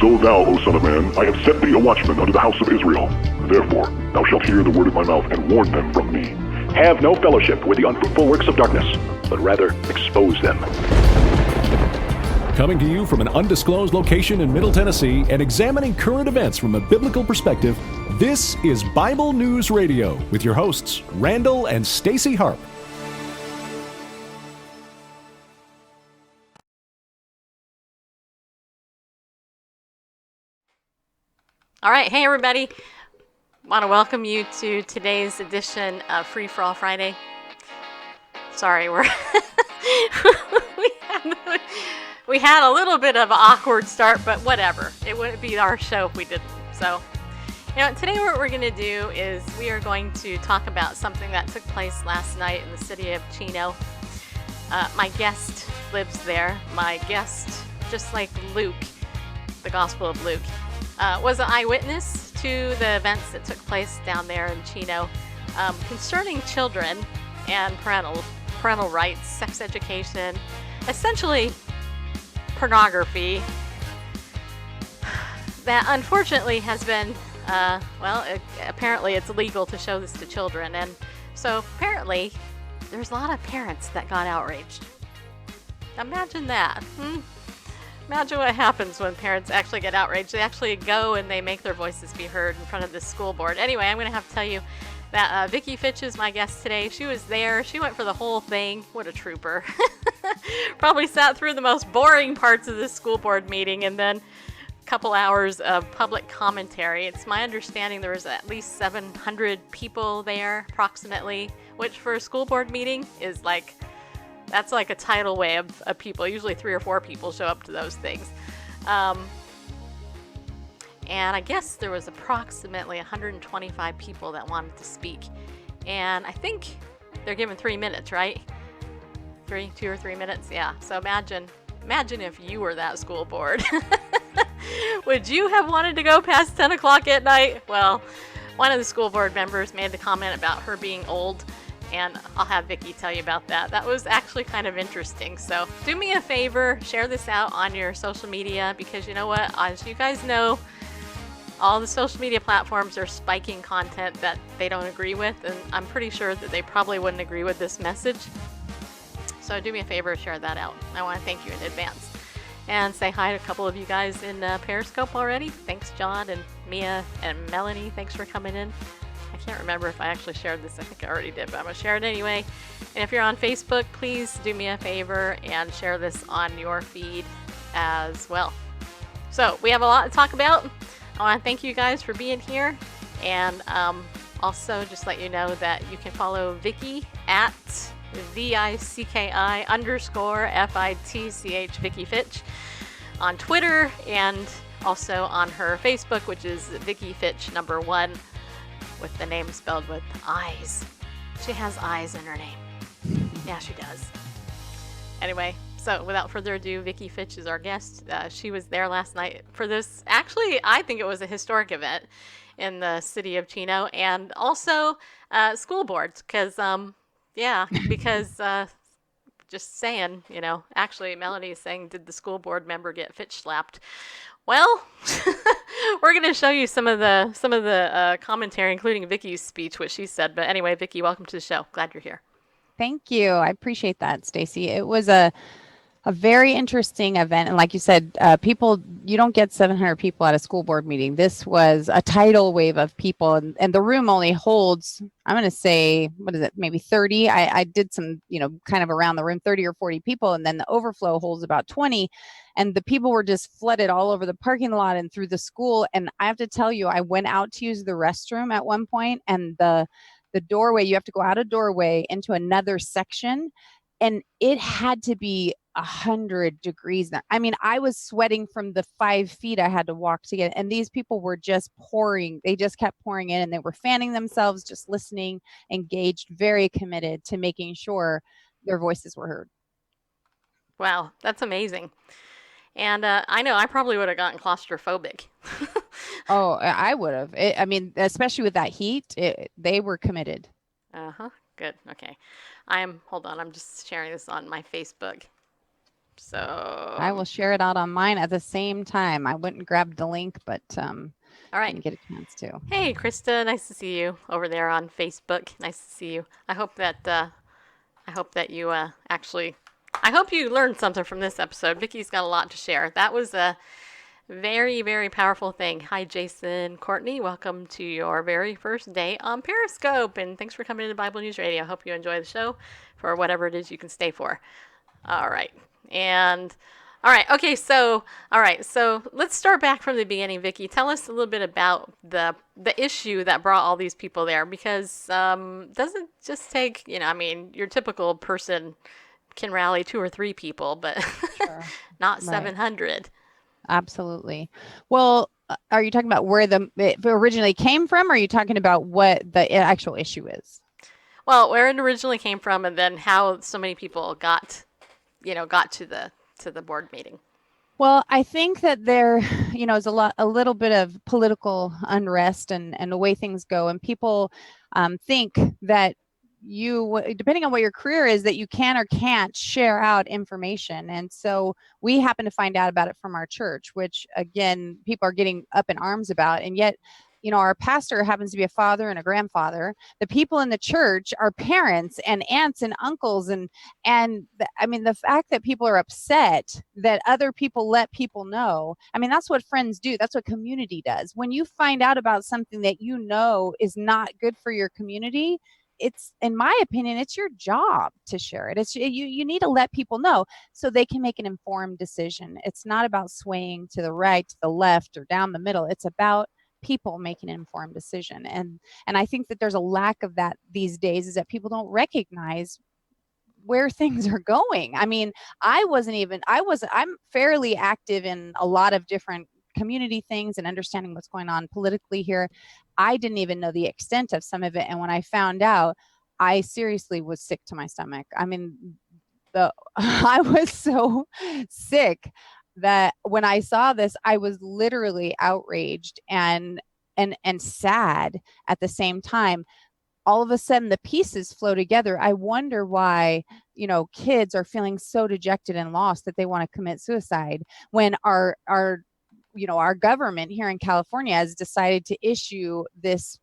So thou, O son of man, I have set thee a watchman unto the house of Israel. Therefore thou shalt hear the word of my mouth, and warn them from me. Have no fellowship with the unfruitful works of darkness, but rather expose them. Coming to you from an undisclosed location in Middle Tennessee and examining current events from a biblical perspective, this is Bible News Radio with your hosts, Randall and Stacy Harp. All right, hey everybody. Want to welcome you to today's edition of Free for All Friday. Sorry, we had a little bit of an awkward start, but whatever. It wouldn't be our show if we didn't. So, today what we're going to do is we are going to talk about something that took place last night in the city of Chino. My guest lives there. My guest, just like Luke, the Gospel of Luke, was an eyewitness to the events that took place down there in Chino concerning children and parental rights, sex education, essentially pornography that unfortunately has been, apparently it's illegal to show this to children. And so apparently there's a lot of parents that got outraged. Imagine that. Imagine what happens when parents actually get outraged. They actually go and they make their voices be heard in front of the school board. Anyway, I'm going to have to tell you that Vicki Fitch is my guest today. She was there. She went for the whole thing. What a trooper. Probably sat through the most boring parts of this school board meeting and then a couple hours of public commentary. It's my understanding there was at least 700 people there, approximately, which for a school board meeting is that's like a tidal wave of people. Usually 3 or 4 people show up to those things. And I guess there was approximately 125 people that wanted to speak. And I think they're given 3 minutes, right? 2 or 3 minutes? Yeah. So imagine if you were that school board. Would you have wanted to go past 10 o'clock at night? Well, one of the school board members made the comment about her being old. And I'll have Vicki tell you about that. That was actually kind of interesting. So do me a favor, share this out on your social media, because you know what? As you guys know, all the social media platforms are spiking content that they don't agree with, and I'm pretty sure that they probably wouldn't agree with this message. So do me a favor, share that out. I want to thank you in advance. And say hi to a couple of you guys in Periscope already. Thanks, John and Mia and Melanie. Thanks for coming in. I can't remember if I actually shared this. I think I already did, but I'm going to share it anyway. And if you're on Facebook, please do me a favor and share this on your feed as well. So we have a lot to talk about. I want to thank you guys for being here. And also just let you know that you can follow Vicki at VICKI_FITCH Vicki Fitch on Twitter and also on her Facebook, which is Vicki Fitch #1. With the name spelled with eyes. She has eyes in her name. Yeah, she does. Anyway, so without further ado, Vicki Fitch is our guest. She was there last night for this. Actually, I think it was a historic event in the city of Chino, and also school boards, because just saying, actually Melanie is saying, did the school board member get Fitch slapped? Well, we're going to show you some of the commentary, including Vicki's speech, what she said. But anyway, Vicki, welcome to the show. Glad you're here. Thank you. I appreciate that, Stacy. It was a very interesting event. And like you said, you don't get 700 people at a school board meeting. This was a tidal wave of people. And the room only holds, I'm going to say, maybe 30. I did some, kind of around the room, 30 or 40 people. And then the overflow holds about 20. And the people were just flooded all over the parking lot and through the school. And I have to tell you, I went out to use the restroom at one point, and the doorway, you have to go out a doorway into another section. And it had to be 100 degrees. I mean, I was sweating from the 5 feet I had to walk to get, and these people were just pouring. They just kept pouring in, and they were fanning themselves, just listening, engaged, very committed to making sure their voices were heard. Wow, that's amazing. And I know I probably would have gotten claustrophobic. Oh, I would have. I mean, especially with that heat, they were committed. Good. Okay. Hold on. I'm just sharing this on my Facebook. So I will share it out on mine at the same time. I went and grabbed the link, but all right. didn't get a chance to. Hey, Krista, nice to see you over there on Facebook. Nice to see you. I hope that you actually. I hope you learned something from this episode. Vicky's got a lot to share. That was a very, very powerful thing. Hi, Jason, Courtney. Welcome to your very first day on Periscope, and thanks for coming to Bible News Radio. Hope you enjoy the show for whatever it is you can stay for. All right, and. All right. Okay. So, all right. So let's start back from the beginning, Vicky. Tell us a little bit about the issue that brought all these people there, because doesn't just take, I mean, your typical person can rally 2 or 3 people, but Sure. not Right. 700. Absolutely. Well, are you talking about where it originally came from, or are you talking about what the actual issue is? Well, where it originally came from, and then how so many people got to the board meeting. Well, I think that there, is a little bit of political unrest and the way things go, and people think that depending on what your career is, that you can or can't share out information. And so we happen to find out about it from our church, which again, people are getting up in arms about. And yet, our pastor happens to be a father and a grandfather. The people in the church are parents and aunts and uncles. The fact that people are upset that other people let people know, that's what friends do. That's what community does. When you find out about something that is not good for your community, it's, in my opinion, it's your job to share it. You need to let people know so they can make an informed decision. It's not about swaying to the right, to the left, or down the middle. It's about people making an informed decision. And I think that there's a lack of that these days, is that people don't recognize where things are going. I'm fairly active in a lot of different community things and understanding what's going on politically here. I didn't even know the extent of some of it. And when I found out, I seriously was sick to my stomach. I was so sick that when I saw this, I was literally outraged and sad at the same time. All of a sudden the pieces flow together. I wonder why, kids are feeling so dejected and lost that they want to commit suicide when our government here in California has decided to issue this,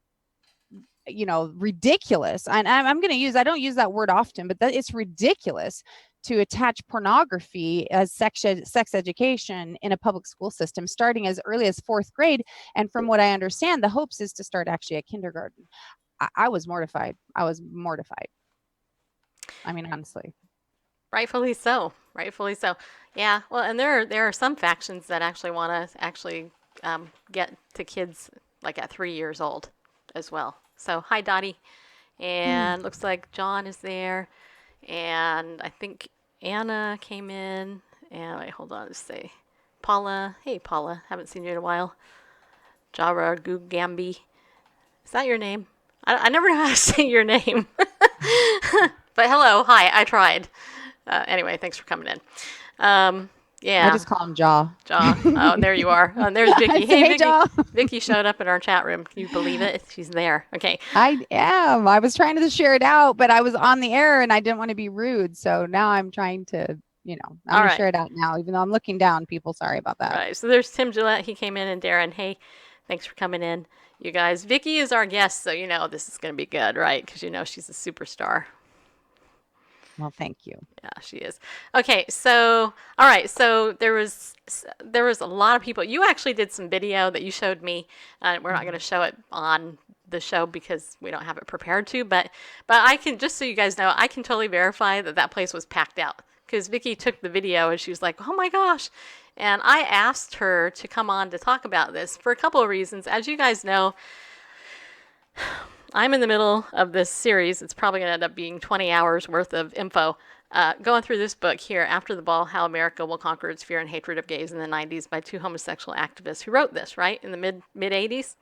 ridiculous, and I'm going to use, I don't use that word often, but it's ridiculous to attach pornography as sex education in a public school system starting as early as 4th grade. And from what I understand, the hopes is to start actually at kindergarten. I was mortified. Honestly. Rightfully so. Yeah. Well, and there are some factions that actually want to get to kids like at 3 years old as well. So hi, Dottie, and looks like John is there, and I think Anna came in. And wait, hold on, let's say Paula. Hey, Paula, haven't seen you in a while. Jara Gugambi, is that your name? I never know how to say your name. But hello, hi, I tried. Anyway, thanks for coming in. Yeah. I just call him Jaw. Oh, there you are. And there's Vicky. Hey, Vicky. Jaw. Vicky showed up in our chat room. Can you believe it? She's there. Okay. I am. I was trying to share it out, but I was on the air and I didn't want to be rude. So now I'm trying to, I'm going to share it out now, even though I'm looking down. People, sorry about that. All right. So there's Tim Gillette. He came in, and Darren. Hey, thanks for coming in, you guys. Vicky is our guest, so this is going to be good, right? Because she's a superstar. Well, thank you. Yeah, she is. Okay, so all right, so there was a lot of people. You actually did some video that you showed me. We're not going to show it on the show because we don't have it prepared to, but I can, just so you guys know, I can totally verify that place was packed out because Vicky took the video and she was like, "Oh my gosh." And I asked her to come on to talk about this for a couple of reasons. As you guys know, I'm in the middle of this series. It's probably going to end up being 20 hours worth of info. Going through this book here, After the Ball, How America Will Conquer Its Fear and Hatred of Gays in the 90s by 2 homosexual activists who wrote this, right, in the mid 80s.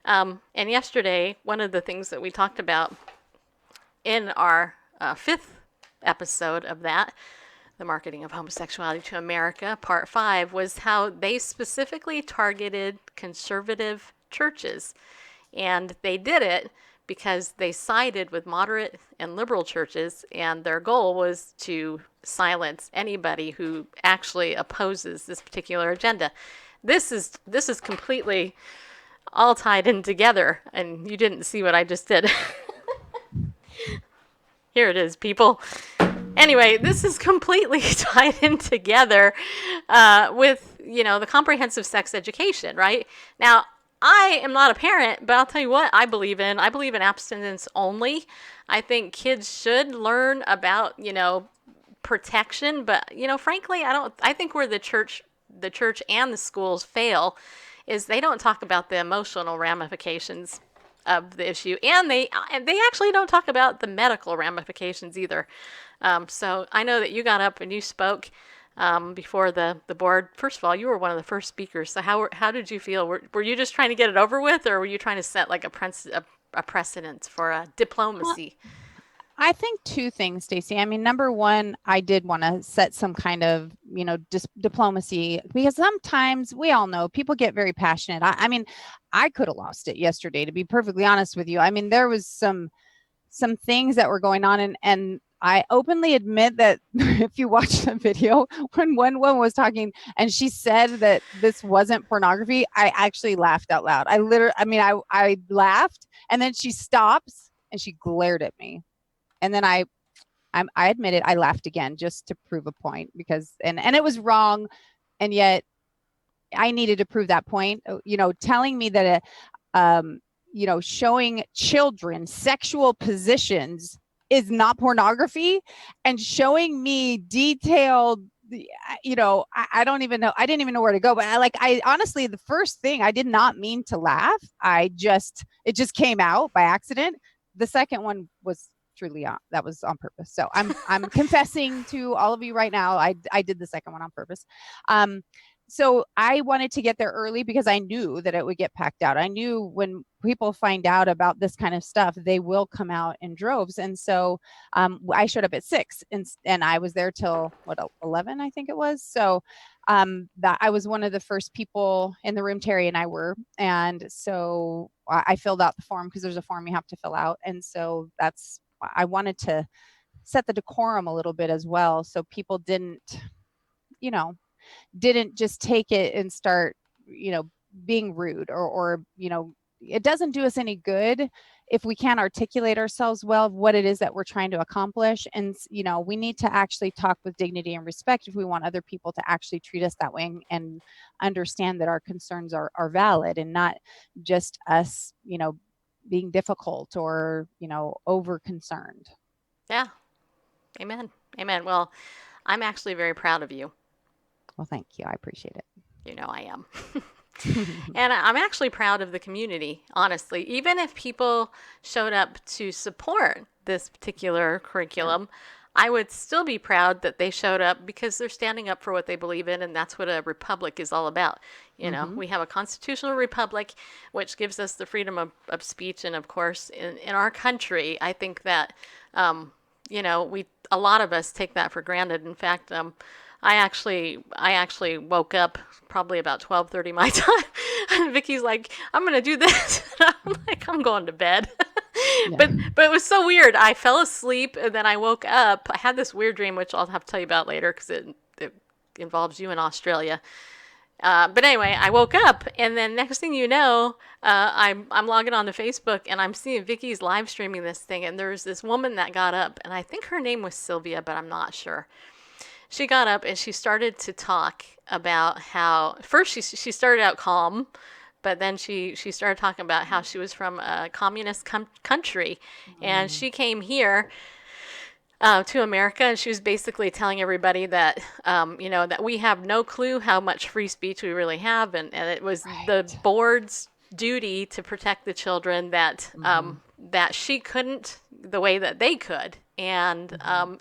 And yesterday, one of the things that we talked about in our 5th episode of that, The Marketing of Homosexuality to America, Part 5, was how they specifically targeted conservative churches. And they did it because they sided with moderate and liberal churches, and their goal was to silence anybody who actually opposes this particular agenda. This is completely all tied in together, and you didn't see what I just did. Here it is, people. Anyway, this is completely tied in together with, the comprehensive sex education, right? Now, I am not a parent, but I'll tell you what I believe in. I believe in abstinence only. I think kids should learn about, protection, but, frankly, I think where the church and the schools fail is they don't talk about the emotional ramifications of the issue, and they actually don't talk about the medical ramifications either. So I know that you got up and you spoke before the board. First of all, you were one of the first speakers. So how did you feel? Were you just trying to get it over with, or were you trying to set like a precedent for diplomacy? Well, I think two things, Stacey. I mean, number one, I did want to set some kind of, diplomacy, because sometimes we all know people get very passionate. I mean, I could have lost it yesterday, to be perfectly honest with you. I mean, there was some things that were going on, and I openly admit that if you watch the video, when one woman was talking and she said that this wasn't pornography, I actually laughed out loud. I laughed, and then she stops and she glared at me. And then I admit it, I laughed again just to prove a point, because and it was wrong, and yet I needed to prove that point. Telling me that showing children sexual positions is not pornography, and showing me detailed, I don't even know. I didn't even know where to go. But I honestly, the first thing, I did not mean to laugh. It just came out by accident. The second one was truly that was on purpose. So I'm confessing to all of you right now. I did the second one on purpose. So I wanted to get there early because I knew that it would get packed out. I knew when people find out about this kind of stuff, they will come out in droves. And so I showed up at 6 and I was there till 11, I think it was. So that I was one of the first people in the room, Terry and I were. And so I filled out the form, because there's a form you have to fill out. And so I wanted to set the decorum a little bit as well, so people didn't just take it and start, being rude or it doesn't do us any good if we can't articulate ourselves well, what it is that we're trying to accomplish. And, we need to actually talk with dignity and respect if we want other people to actually treat us that way and understand that our concerns are valid, and not just us, being difficult or, over concerned. Yeah. Amen. Well, I'm actually very proud of you. Well, thank you. I appreciate it. I am. And I'm actually proud of the community, honestly. Even if people showed up to support this particular curriculum, I would still be proud that they showed up because they're standing up for what they believe in, and that's what a republic is all about. We have a constitutional republic, which gives us the freedom of speech. And of course, in our country, I think that, a lot of us take that for granted. In fact, I actually woke up probably about 12:30 my time. And Vicky's like, I'm going to do this. And I'm like, I'm going to bed. Yeah. But it was so weird. I fell asleep and then I woke up. I had this weird dream, which I'll have to tell you about later because it involves you in Australia. But anyway, I woke up, and then next thing you know, I'm logging on to Facebook, and I'm seeing Vicky's live streaming this thing, and there's this woman that got up, and I think her name was Sylvia, but I'm not sure. She got up and she started to talk about how first she started out calm, but then she started talking about how she was from a communist country, and she came here to America, and she was basically telling everybody that that we have no clue how much free speech we really have, and it was the board's duty to protect the children, that that she couldn't the way that they could. And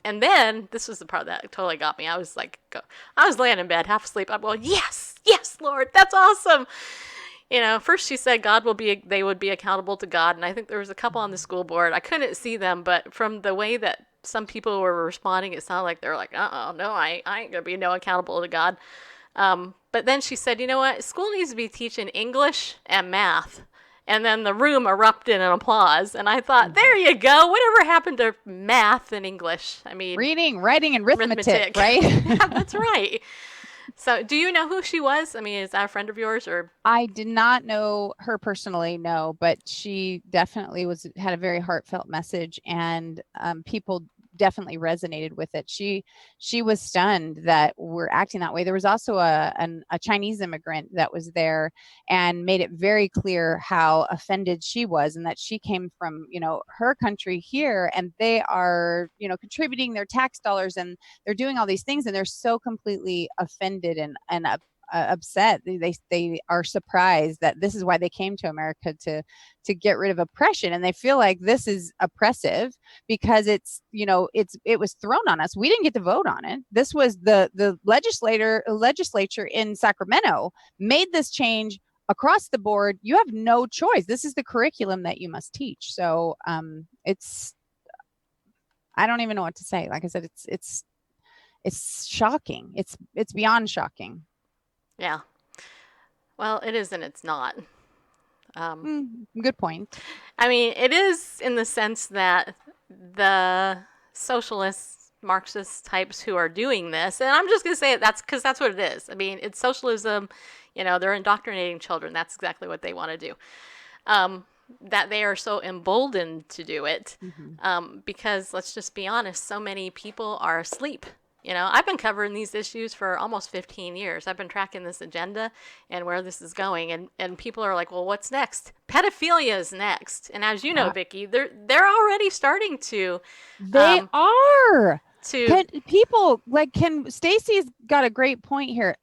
then this was the part that totally got me. I was laying in bed half asleep. I'm going, yes, Lord, that's awesome. First she said they would be accountable to God, and I think there was a couple on the school board. I couldn't see them, but from the way that some people were responding, it sounded like they were like, no, I ain't gonna be accountable to God. But then she said, you know what? School needs to be teaching English and math. And then the room erupted in applause. And I thought, there you go. Whatever happened to math and English? I mean, Reading, writing, and arithmetic, right? Yeah, that's right. So do you know who she was? I mean, is that a friend of yours or? I did not know her personally, no, but she definitely had a very heartfelt message, and people definitely resonated with it. She was stunned that we're acting that way. There was also a Chinese immigrant that was there and made it very clear how offended she was, and that she came from, her country here, and they are, contributing their tax dollars, and they're doing all these things, and they're so completely offended and upset. They are surprised that this is why they came to America, to get rid of oppression, and they feel like this is oppressive because it was thrown on us. We didn't get to vote on it. This was the legislature in Sacramento made this change across the board. You have no choice. This is the curriculum that you must teach. So it's, I don't even know what to say. Like I said, it's shocking. It's beyond shocking. Yeah. Well, it is and it's not. Good point. I mean, it is in the sense that the socialists, Marxist types who are doing this, and I'm just going to say it, that's because that's what it is. I mean, it's socialism. They're indoctrinating children. That's exactly what they want to do. That they are so emboldened to do it because, let's just be honest, so many people are asleep. I've been covering these issues for almost 15 years. I've been tracking this agenda and where this is going. And people are like, well, what's next? Pedophilia is next. And as you know, Vicki, they're already starting to. They are. People Stacy's got a great point here.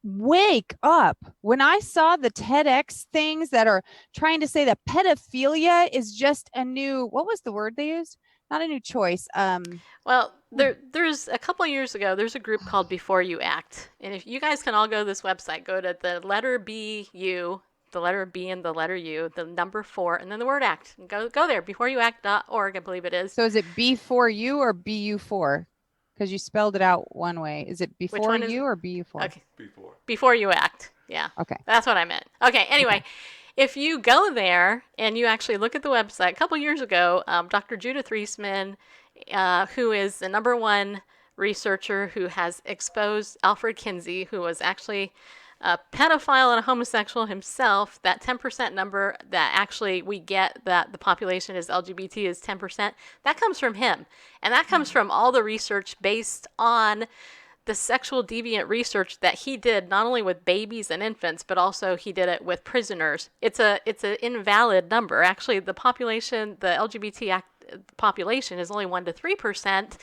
Wake up. When I saw the TEDx things that are trying to say that pedophilia is just a new, what was the word they used? Not a new choice. Well, there's a couple of years ago, there's a group called Before You Act. And if you guys can all go to this website, go to the letter BU, the letter B and the letter U, the number 4, and then the word act. Go there, beforeyouact.org, I believe it is. So is it B4U or BU4? Because you spelled it out one way. Is it Before You or BU4? Okay. Before You Act. Yeah. Okay. That's what I meant. Okay, anyway. Okay. If you go there and you actually look at the website, a couple years ago, Dr. Judith Reisman, who is the #1 researcher who has exposed Alfred Kinsey, who was actually a pedophile and a homosexual himself, that 10% number that actually we get that the population is LGBT is 10%, that comes from him. And that comes from all the research based on the sexual deviant research that he did not only with babies and infants, but also he did it with prisoners. It's an invalid number. Actually, the population, the LGBT population is only 1 to 3%,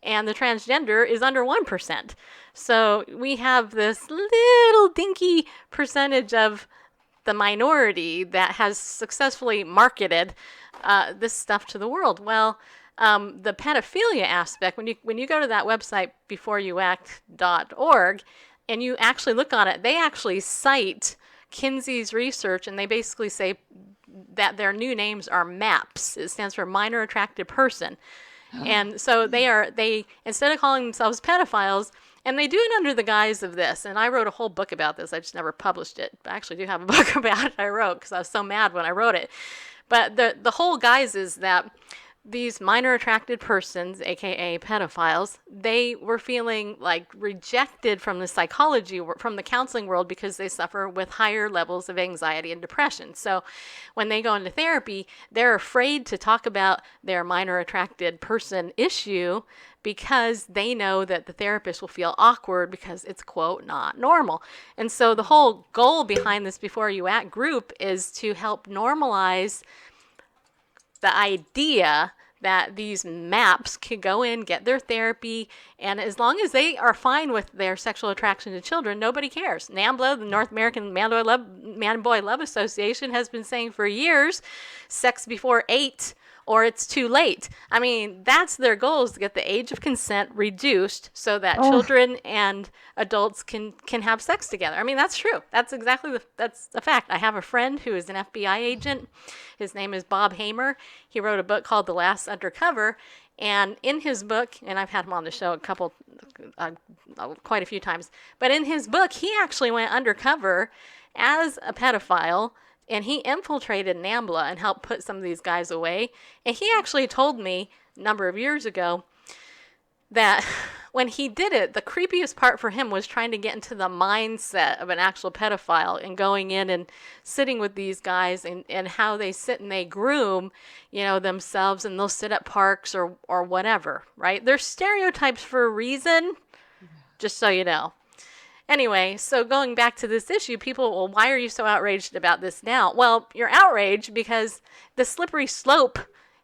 and the transgender is under 1%. So we have this little dinky percentage of the minority that has successfully marketed this stuff to the world. Well, the pedophilia aspect, when you go to that website, beforeyouact.org, and you actually look on it, they actually cite Kinsey's research, and they basically say that their new names are MAPS. It stands for Minor Attracted Person. And so they instead of calling themselves pedophiles, and they do it under the guise of this, and I wrote a whole book about this. I just never published it. I actually do have a book about it I wrote because I was so mad when I wrote it. But the whole guise is that these minor attracted persons, aka pedophiles, they were feeling like rejected from the psychology, from the counseling world, because they suffer with higher levels of anxiety and depression. So when they go into therapy, they're afraid to talk about their minor attracted person issue because they know that the therapist will feel awkward because it's, quote, not normal. And so the whole goal behind this Before You Act group is to help normalize the idea that these MAPs can go in, get their therapy, and as long as they are fine with their sexual attraction to children, nobody cares. NAMBLA, the North American Man-Boy Love Association, has been saying for years, sex before 8 or it's too late. I mean, that's their goal, is to get the age of consent reduced so that children and adults can have sex together. I mean, that's true. That's exactly that's a fact. I have a friend who is an FBI agent. His name is Bob Hamer. He wrote a book called The Last Undercover. And in his book, and I've had him on the show quite a few times, but in his book, he actually went undercover as a pedophile And he infiltrated NAMBLA and helped put some of these guys away. And he actually told me a number of years ago that when he did it, the creepiest part for him was trying to get into the mindset of an actual pedophile and going in and sitting with these guys and how they sit and they groom, themselves, and they'll sit at parks or whatever, right? There's stereotypes for a reason, just so you know. Anyway, so going back to this issue, people, well, why are you so outraged about this now? Well, you're outraged because the slippery slope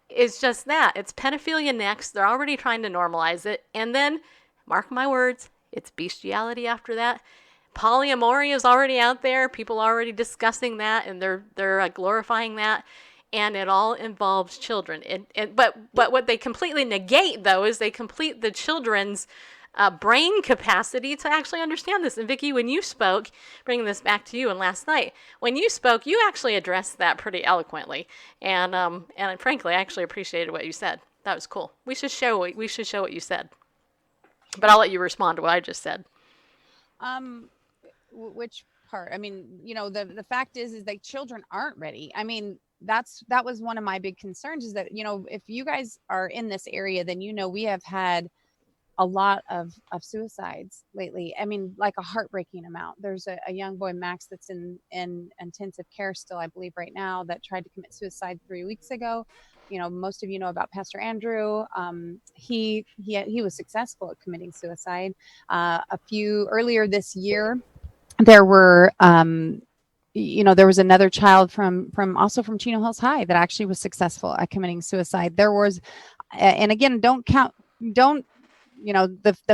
is just that. It's pedophilia next. They're already trying to normalize it. And then, mark my words, it's bestiality after that. Polyamory is already out there. People are already discussing that, and they're glorifying that. And it all involves children. But what they completely negate, though, is they complete the children's brain capacity to actually understand this. And Vicki, when you spoke, bringing this back to you and last night, when you spoke, you actually addressed that pretty eloquently. And frankly, I actually appreciated what you said. That was cool. We should show what you said. But I'll let you respond to what I just said. Which part? I mean, the fact is that children aren't ready. I mean, that was one of my big concerns, is that, if you guys are in this area, then we have had a lot of suicides lately. I mean, like a heartbreaking amount. There's a young boy, Max, that's in intensive care still, I believe, right now, that tried to commit suicide 3 weeks ago. Most of you know about Pastor Andrew. He was successful at committing suicide. Earlier this year, there were there was another child from Chino Hills High that actually was successful at committing suicide. There was, and again, the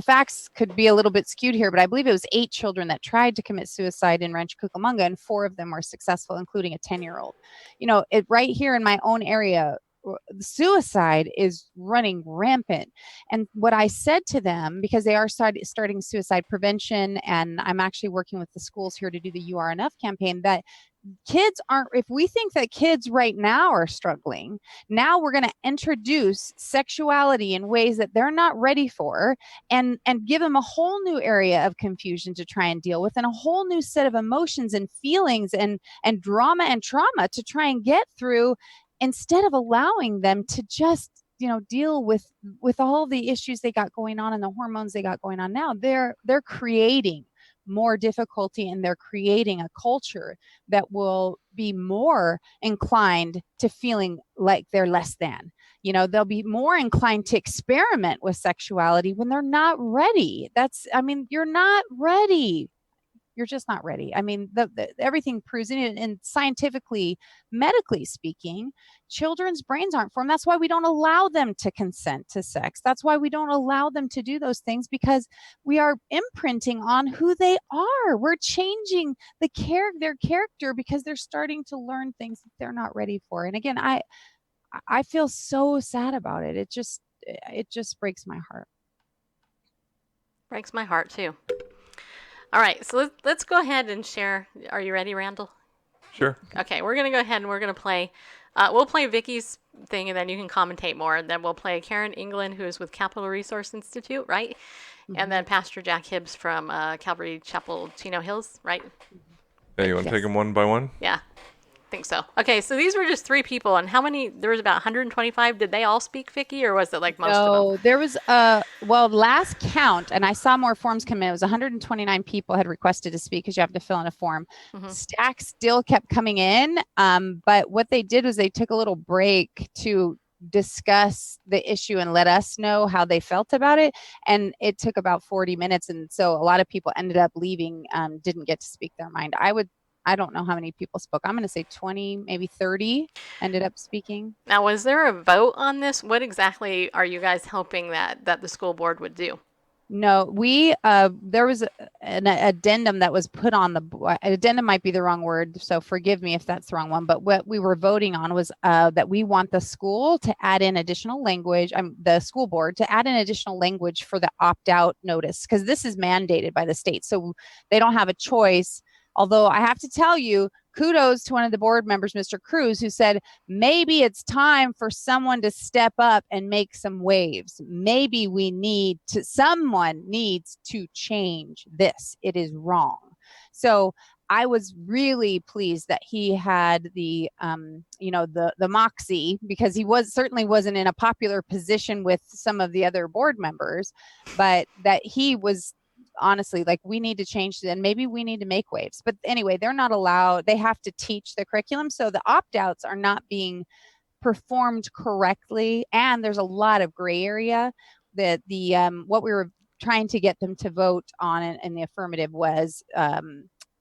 facts could be a little bit skewed here, but I believe it was 8 children that tried to commit suicide in Rancho Cucamonga, and 4 of them were successful, including a 10-year-old. Right here in my own area, suicide is running rampant. And what I said to them, because they are starting suicide prevention, and I'm actually working with the schools here to do the You Are Enough campaign, that if we think that kids right now are struggling, now we're going to introduce sexuality in ways that they're not ready for, and give them a whole new area of confusion to try and deal with, and a whole new set of emotions and feelings and drama and trauma to try and get through, instead of allowing them to just deal with all the issues they got going on and the hormones they got going on. Now they're creating more difficulty, and they're creating a culture that will be more inclined to feeling like they're less than. They'll be more inclined to experiment with sexuality when they're not ready. You're not ready. You're just not ready. I mean, everything proves it, and scientifically, medically speaking, children's brains aren't formed. That's why we don't allow them to consent to sex. That's why we don't allow them to do those things, because we are imprinting on who they are. We're changing their character because they're starting to learn things that they're not ready for. And again, I feel so sad about it. It just breaks my heart. Breaks my heart too. All right, so let's go ahead and share. Are you ready, Randall? Sure. Okay, we're going to go ahead and we're going to play. We'll play Vicky's thing, and then you can commentate more. And then we'll play Karen England, who is with Capital Resource Institute, right? Mm-hmm. And then Pastor Jack Hibbs from Calvary Chapel, Chino Hills, right? Yeah, you want to take them one by one? Yeah, I think so. Okay, so these were just 3 people, and how many? There was about 125. Did they all speak Vicky, or was it like most of them? No, there was last count, and I saw more forms come in. It was 129 people had requested to speak, because you have to fill in a form. Mm-hmm. Stacks still kept coming in, but what they did was they took a little break to discuss the issue and let us know how they felt about it, and it took about 40 minutes, and so a lot of people ended up leaving, didn't get to speak their mind. I don't know how many people spoke. I'm going to say 20, maybe 30 ended up speaking. Now, was there a vote on this? What exactly are you guys hoping that the school board would do? No, there was an addendum that was put on addendum might be the wrong word, so forgive me if that's the wrong one. But what we were voting on was that we want the school to add in additional language, the school board to add in additional language for the opt-out notice, because this is mandated by the state. So they don't have a choice. Although I have to tell you, kudos to one of the board members, Mr. Cruz, who said, maybe it's time for someone to step up and make some waves. Maybe someone needs to change this. It is wrong. So I was really pleased that he had the moxie, because he certainly wasn't in a popular position with some of the other board members, but that he was honestly like, we need to change it, and maybe we need to make waves. But anyway, they're not allowed, they have to teach the curriculum, so the opt-outs are not being performed correctly, and there's a lot of gray area. That the what we were trying to get them to vote on in the affirmative was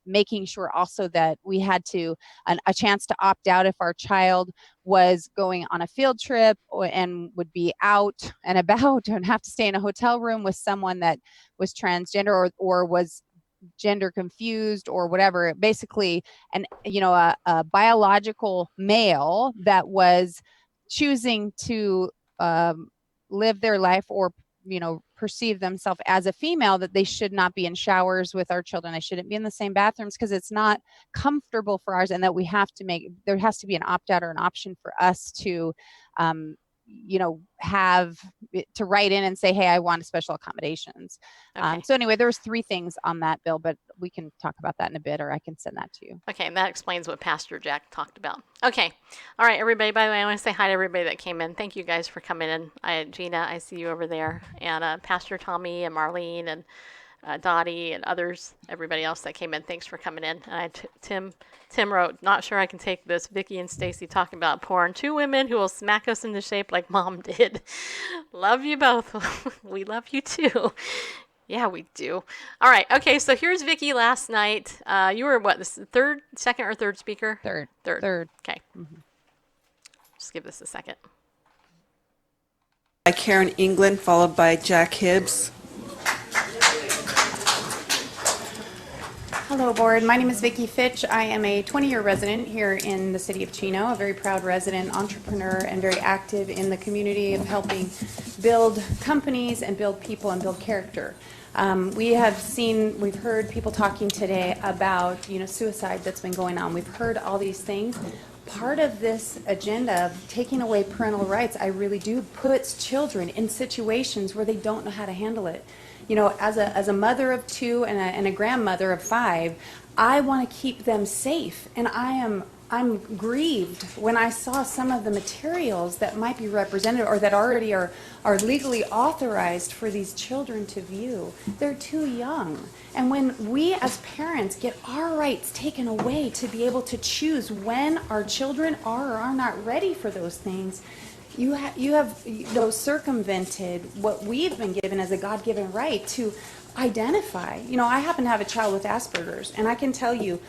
making sure also that we had a chance to opt out if our child was going on a field trip and would be out and about and have to stay in a hotel room with someone that was transgender or was gender confused or whatever. Basically, a biological male that was choosing to live their life or perceive themselves as a female, that they should not be in showers with our children. They shouldn't be in the same bathrooms because it's not comfortable for ours, and that there has to be an opt-out or an option for us to have to write in and say, hey, I want special accommodations. Okay. So anyway, there's 3 things on that bill, but we can talk about that in a bit, or I can send that to you. Okay, and that explains what Pastor Jack talked about. Okay. All right, everybody. By the way, I want to say hi to everybody that came in. Thank you guys for coming in. Gina, I see you over there. And Pastor Tommy and Marlene and Dottie and others, everybody else that came in. Thanks for coming in. And Tim wrote, not sure I can take this. Vicky and Stacy talking about porn. 2 women who will smack us into shape like Mom did. Love you both. We love you too. Yeah, we do. All right. Okay. So here's Vicky last night. You were what? This second or third speaker? Third. Okay. Mm-hmm. Just give this a second. By Karen England, followed by Jack Hibbs. Hello, board. My name is Vicki Fitch. I am a 20-year resident here in the city of Chino, a very proud resident, entrepreneur, and very active in the community of helping build companies and build people and build character. We've heard people talking today about, suicide that's been going on. We've heard all these things. Part of this agenda of taking away parental rights, I really do, puts children in situations where they don't know how to handle it. As a mother of 2 and a grandmother of 5, I want to keep them safe, and I'm grieved when I saw some of the materials that might be represented or that already are legally authorized for these children to view. They're too young. And when we as parents get our rights taken away to be able to choose when our children are or are not ready for those things, you have circumvented what we've been given as a God-given right to identify. I happen to have a child with Asperger's, and I can tell you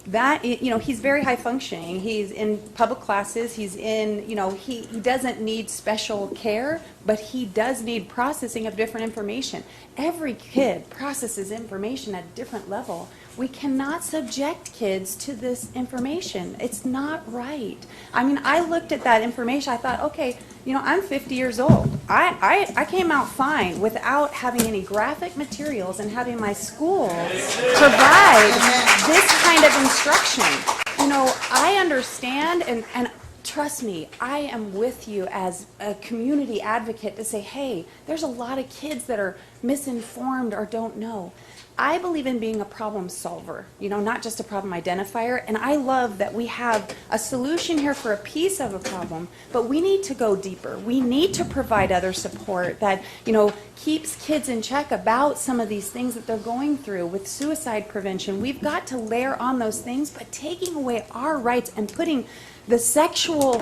that he's very high functioning. He's in public classes. He's in he doesn't need special care, but he does need processing of different information. Every kid processes information at a different level. We cannot subject kids to this information. It's not right. I mean, I looked at that information. I thought, okay, I'm 50 years old. I came out fine without having any graphic materials and having my school provide this kind of instruction. I understand and trust me, I am with you as a community advocate to say, hey, there's a lot of kids that are misinformed or don't know. I believe in being a problem solver, not just a problem identifier. And I love that we have a solution here for a piece of a problem, but we need to go deeper. We need to provide other support that, keeps kids in check about some of these things that they're going through with suicide prevention. We've got to layer on those things, but taking away our rights and putting the sexual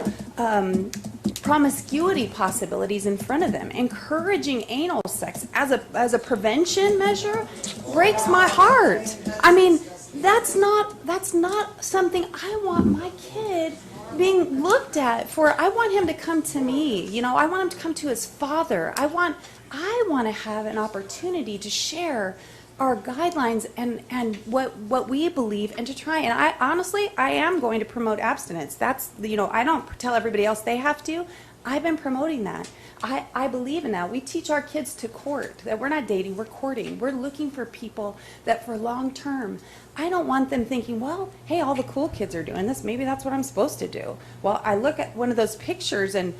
promiscuity possibilities in front of them, encouraging anal sex as a prevention measure, breaks my heart. I mean, that's not something I want my kid being looked at for. I want him to come to me. I want him to come to his father. I want to have an opportunity to share our guidelines and what we believe, and to try. And I am going to promote abstinence. That's, I don't tell everybody else they have to. I've been promoting that. I believe in that. We teach our kids to court, that we're not dating, we're courting. We're looking for people that for long term. I don't want them thinking, well, hey, all the cool kids are doing this. Maybe that's what I'm supposed to do. Well, I look at one of those pictures and,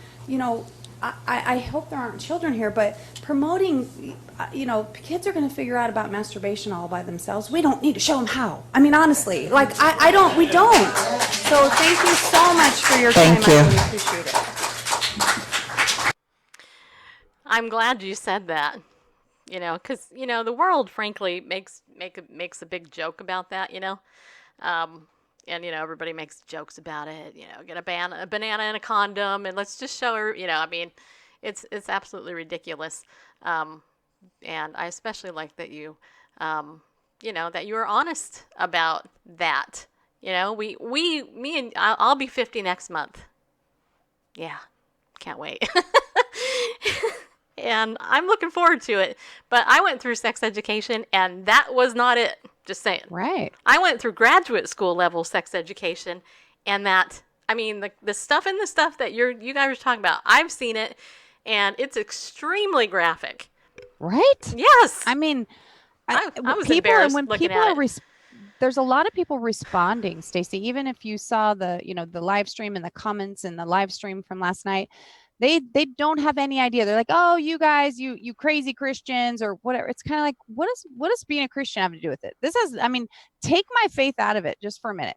I hope there aren't children here, but promoting, kids are going to figure out about masturbation all by themselves. We don't need to show them how. I mean, honestly, we don't. So thank you so much for your time. Thank you. I really appreciate it. I'm glad you said that. Because the world, frankly, makes a big joke about that. And everybody makes jokes about it. Get a banana and a condom, and let's just show her. I mean, it's absolutely ridiculous. And I especially like that you, that you are honest about that. I'll be 50 next month. Yeah, can't wait. And I'm looking forward to it. But I went through sex education, and that was not it. Just saying. Right. I went through graduate school level sex education, and the stuff that you guys are talking about, I've seen it, and it's extremely graphic. Right? Yes. I mean, I was embarrassed looking at it. There's a lot of people responding, Stacey. Even if you saw the live stream and the comments and the live stream from last night, they don't have any idea. They're like, oh, you guys, you crazy Christians or whatever. It's kind of like, what does being a Christian have to do with it? Take my faith out of it just for a minute.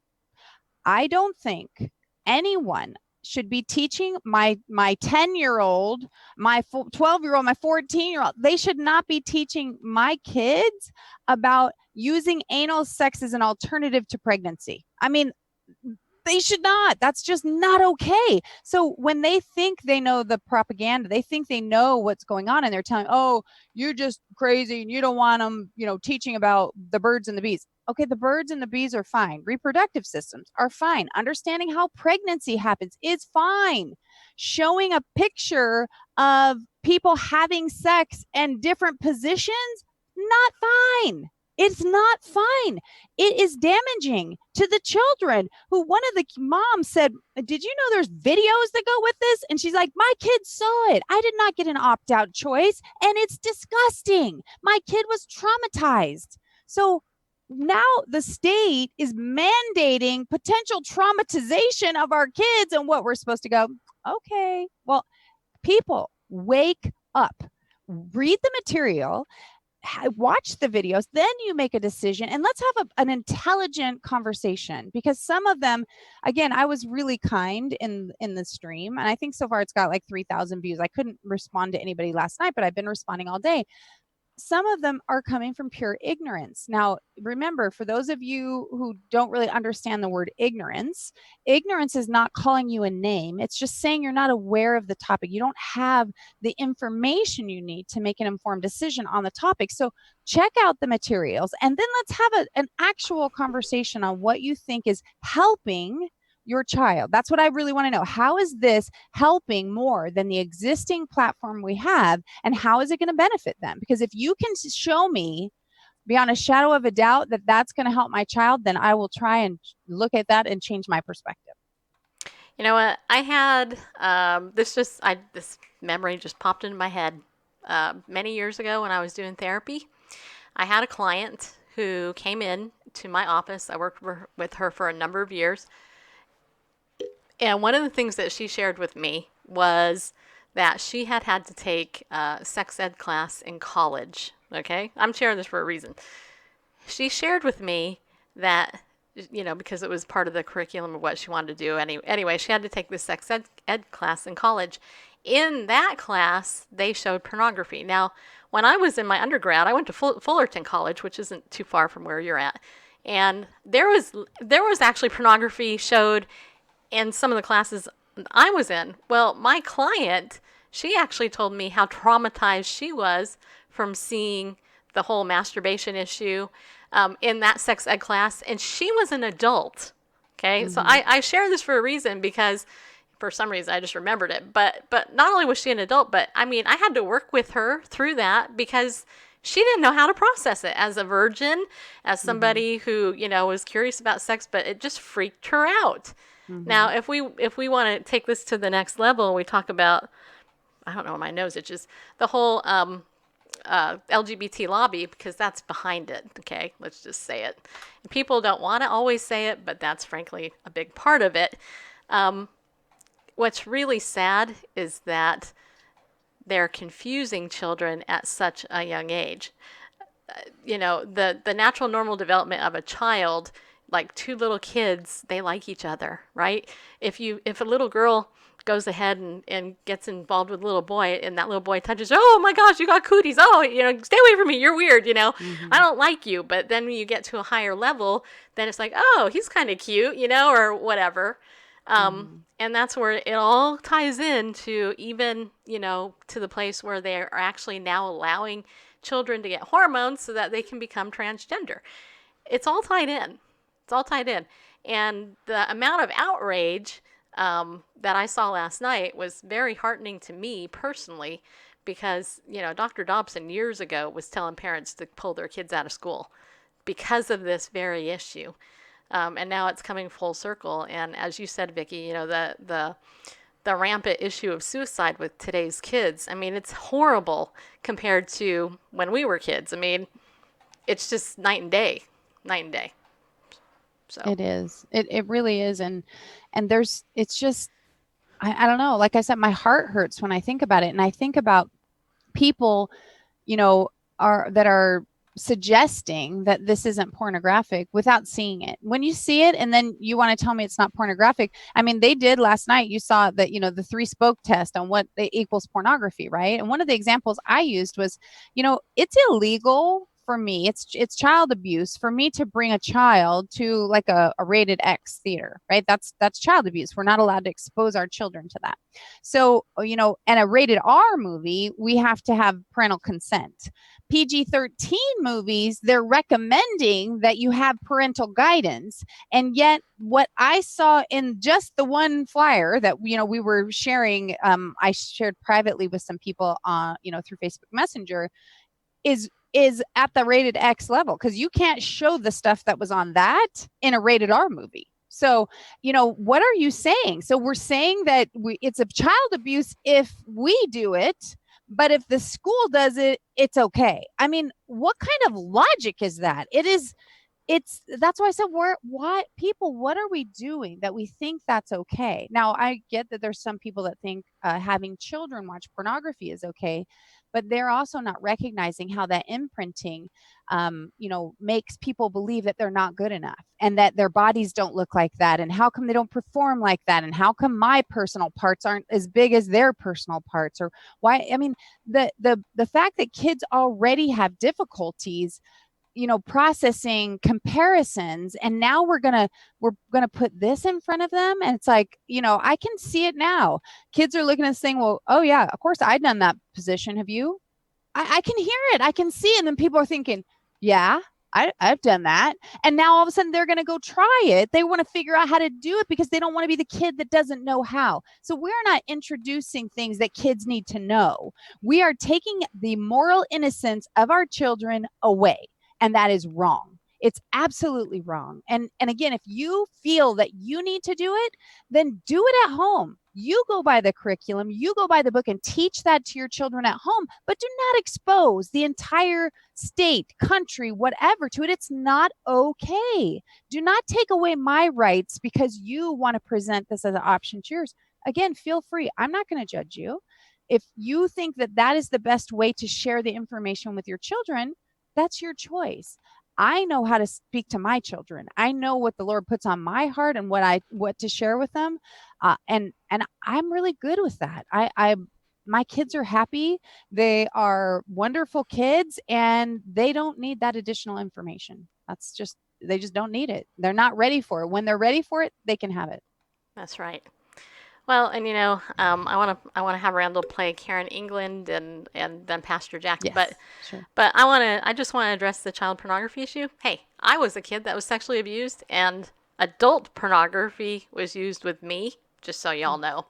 I don't think anyone should be teaching my 10-year-old, my 12-year-old, my 14-year-old. They should not be teaching my kids about using anal sex as an alternative to pregnancy. I mean, they should not. That's just not okay. So when they think they know the propaganda, they think they know what's going on, and they're telling, oh, you're just crazy and you don't want them, teaching about the birds and the bees. Okay, the birds and the bees are fine. Reproductive systems are fine. Understanding how pregnancy happens is fine. Showing a picture of people having sex and different positions, not fine. It's not fine. It is damaging to the children. One of the moms said, did you know there's videos that go with this? And she's like, my kids saw it. I did not get an opt-out choice, and it's disgusting. My kid was traumatized. So now the state is mandating potential traumatization of our kids, and what we're supposed to go, okay, well, people, wake up. Read the material. Watch the videos, then you make a decision, and let's have an intelligent conversation, because some of them, again, I was really kind in the stream, and I think so far it's got like 3,000 views. I couldn't respond to anybody last night, but I've been responding all day. Some of them are coming from pure ignorance. Now, remember, for those of you who don't really understand the word ignorance is not calling you a name. It's just saying you're not aware of the topic. You don't have the information you need to make an informed decision on the topic. So check out the materials, and then let's have an actual conversation on what you think is helping your child. That's what I really want to know. How is this helping more than the existing platform we have, and how is it going to benefit them? Because if you can show me beyond a shadow of a doubt that that's going to help my child, then I will try and look at that and change my perspective. You know what? I had this memory just popped into my head. Many years ago when I was doing therapy, I had a client who came in to my office. I worked with her for a number of years. And one of the things that she shared with me was that she had to take a sex ed class in college. Okay? I'm sharing this for a reason. She shared with me that, because it was part of the curriculum of what she wanted to do. Anyway, she had to take this sex ed class in college. In that class, they showed pornography. Now, when I was in my undergrad, I went to Fullerton College, which isn't too far from where you're at. And there was actually pornography showed in some of the classes I was in. Well, my client, she actually told me how traumatized she was from seeing the whole masturbation issue in that sex ed class. And she was an adult. Okay. Mm-hmm. So I share this for a reason, because for some reason I just remembered it. But not only was she an adult, but I had to work with her through that, because she didn't know how to process it as a virgin, as somebody who, was curious about sex, but it just freaked her out. Mm-hmm. Now, if we want to take this to the next level, we talk about, I don't know, my nose itches, the whole LGBT lobby, because that's behind it. Okay, let's just say it. And people don't want to always say it, but that's frankly a big part of it. What's really sad is that they're confusing children at such a young age. The natural normal development of a child, like two little kids, they like each other, right? If a little girl goes ahead and gets involved with a little boy, and that little boy touches her, oh my gosh, you got cooties, oh, stay away from me, you're weird, I don't like you. But then when you get to a higher level, then it's like, oh, he's kind of cute, or whatever. And that's where it all ties into, even, to the place where they are actually now allowing children to get hormones so that they can become transgender. It's all tied in. It's all tied in. And the amount of outrage that I saw last night was very heartening to me personally, because, Dr. Dobson years ago was telling parents to pull their kids out of school because of this very issue. And now it's coming full circle. And as you said, Vicki, the rampant issue of suicide with today's kids, I mean, it's horrible compared to when we were kids. I mean, it's just night and day. So it is. It really is. And it's just, I don't know. Like I said, my heart hurts when I think about it. And I think about people, that are suggesting that this isn't pornographic without seeing it. When you see it and then you want to tell me it's not pornographic. I mean, they did last night. You saw that, the 3-spoke test on what equals pornography, right? And one of the examples I used was, it's illegal for me. It's child abuse for me to bring a child to like a rated X theater, right? That's child abuse. We're not allowed to expose our children to that. So, and a rated R movie, we have to have parental consent. PG-13 movies, they're recommending that you have parental guidance. And yet what I saw in just the one flyer that, we were sharing, I shared privately with some people through Facebook Messenger, is at the rated X level, because you can't show the stuff that was on that in a rated R movie. So, what are you saying? So we're saying that it's a child abuse if we do it, but if the school does it, it's okay. I mean, what kind of logic is that? That's why I said, what are we doing that we think that's okay? Now, I get that there's some people that think having children watch pornography is okay, but they're also not recognizing how that imprinting, makes people believe that they're not good enough and that their bodies don't look like that. And how come they don't perform like that? And how come my personal parts aren't as big as their personal parts? Or why? I mean, the fact that kids already have difficulties processing comparisons, and now we're gonna put this in front of them, and it's like, I can see it now. Kids are looking at this thing, well, oh yeah, of course I've done that position. Have you? I can hear it, I can see it, and then people are thinking, yeah, I've done that. And now all of a sudden they're going to go try it. They want to figure out how to do it because they don't want to be the kid that doesn't know how. So we're not introducing things that kids need to know. We are taking the moral innocence of our children away. And that is wrong. It's absolutely wrong. And again, if you feel that you need to do it, then do it at home. You go by the curriculum, you go by the book and teach that to your children at home, but do not expose the entire state, country, whatever to it. It's not okay. Do not take away my rights because you want to present this as an option to yours. Again, feel free. I'm not going to judge you. If you think that that is the best way to share the information with your children, that's your choice. I know how to speak to my children. I know what the Lord puts on my heart and what to share with them. And I'm really good with that. My kids are happy. They are wonderful kids, and they don't need that additional information. They just don't need it. They're not ready for it. When they're ready for it, they can have it. That's right. Well, and I want to have Randall play Karen England and then Pastor Jackie. Yes, sure. But I just want to address the child pornography issue. Hey, I was a kid that was sexually abused, and adult pornography was used with me. Just so y'all know,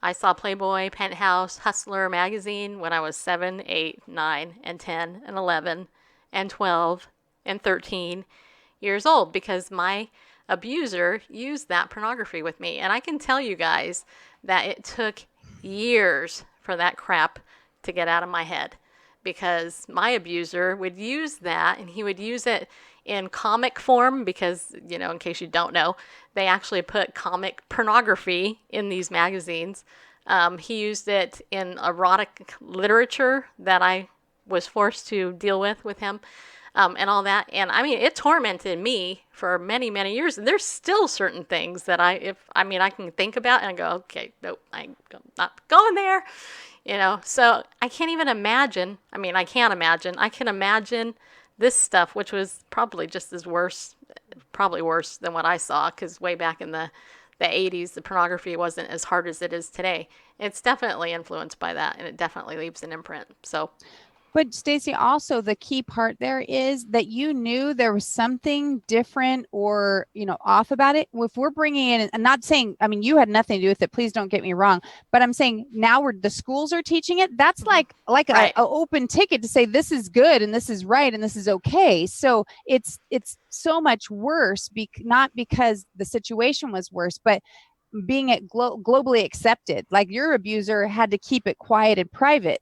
I saw Playboy, Penthouse, Hustler magazine when I was 7, 8, 9, and 10, and 11, and 12, and 13 years old, because my abuser used that pornography with me. And I can tell you guys that it took years for that crap to get out of my head, because my abuser would use that, and he would use it in comic form, because, in case you don't know, they actually put comic pornography in these magazines. He used it in erotic literature that I was forced to deal with him, and all that. And I mean, it tormented me for many, many years. And there's still certain things that I can think about and go, okay, nope, I'm not going there. So I can't even imagine. I mean, I can't imagine. I can imagine this stuff, which was probably just as worse, probably worse than what I saw, because way back in the 80s, the pornography wasn't as hard as it is today. It's definitely influenced by that, and it definitely leaves an imprint. So. But Stacy, also the key part there is that you knew there was something different or, off about it. If we're bringing in, and not saying, I mean, you had nothing to do with it. Please don't get me wrong. But I'm saying now the schools are teaching it. That's like right. a open ticket to say this is good and this is right and this is okay. So it's so much worse, not because the situation was worse, but being it globally accepted. Like your abuser had to keep it quiet and private.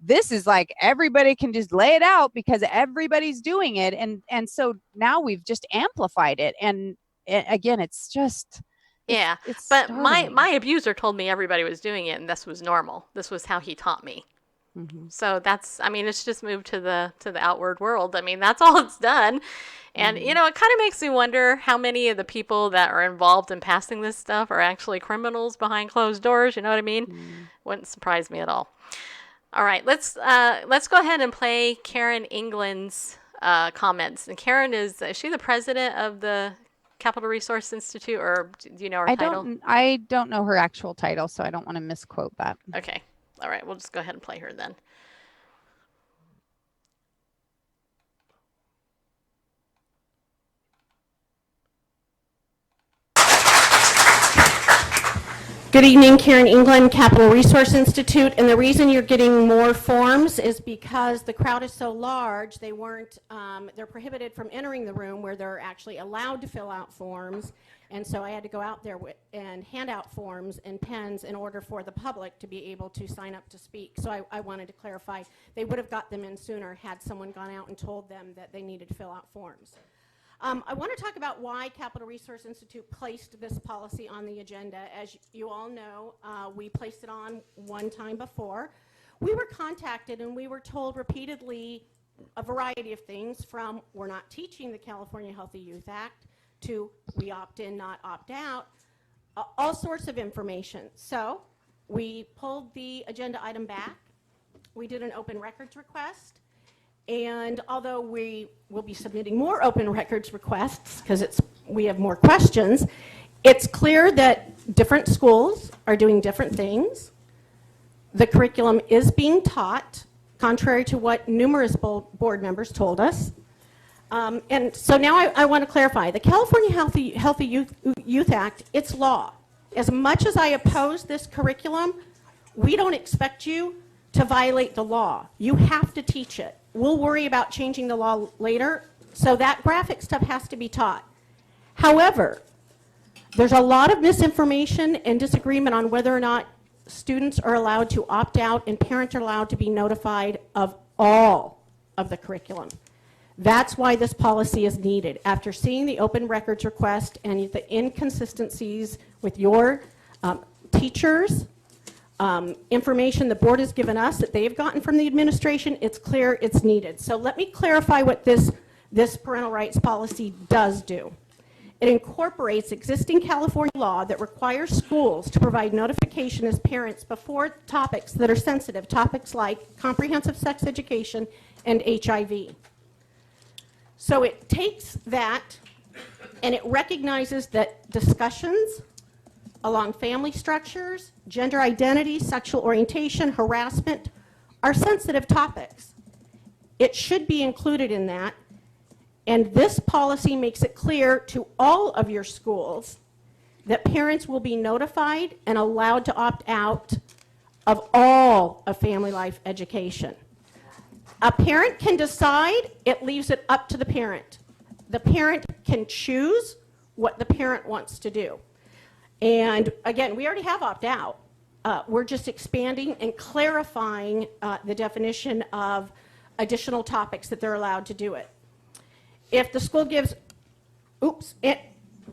This is like everybody can just lay it out because everybody's doing it. And so now we've just amplified it. And again, it's just. Yeah. But my abuser told me everybody was doing it and this was normal. This was how he taught me. Mm-hmm. So it's just moved to the outward world. I mean, that's all it's done. And, it kind of makes me wonder how many of the people that are involved in passing this stuff are actually criminals behind closed doors. You know what I mean? Wouldn't surprise me at all. All right, let's go ahead and play Karen England's comments. And Karen is she the president of the Capital Resource Institute, or do you know her title? I don't know her actual title, so I don't want to misquote that. Okay, all right, we'll just go ahead and play her then. Good evening, Karen England, Capital Resource Institute, and the reason you're getting more forms is because the crowd is so large, they're prohibited from entering the room where they're actually allowed to fill out forms, and so I had to go out there and hand out forms and pens in order for the public to be able to sign up to speak. So I wanted to clarify, they would have got them in sooner had someone gone out and told them that they needed to fill out forms. I want to talk about why Capital Resource Institute placed this policy on the agenda. As you all know, we placed it on one time before. We were contacted and we were told repeatedly a variety of things, from we're not teaching the California Healthy Youth Act to we opt in, not opt out, all sorts of information. So we pulled the agenda item back. We did an open records request. And although we will be submitting more open records requests because we have more questions, it's clear that different schools are doing different things. The curriculum is being taught, contrary to what numerous board members told us. And so now I want to clarify. The California Healthy Youth Act, it's law. As much as I oppose this curriculum, we don't expect you to violate the law. You have to teach it. We'll worry about changing the law later, so that graphic stuff has to be taught. However, there's a lot of misinformation and disagreement on whether or not students are allowed to opt out and parents are allowed to be notified of all of the curriculum. That's why this policy is needed. After seeing the open records request and the inconsistencies with your teachers, information the board has given us that they've gotten from the administration, it's clear it's needed. So let me clarify what this parental rights policy does do. It incorporates existing California law that requires schools to provide notification as parents before topics that are sensitive, topics like comprehensive sex education and HIV. So it takes that and it recognizes that discussions along family structures, gender identity, sexual orientation, harassment are sensitive topics. It should be included in that, and this policy makes it clear to all of your schools that parents will be notified and allowed to opt out of all of family life education. A parent can decide, it leaves it up to the parent. The parent can choose what the parent wants to do. And again, we already have opt-out. We're just expanding and clarifying the definition of additional topics that they're allowed to do it. If the school gives,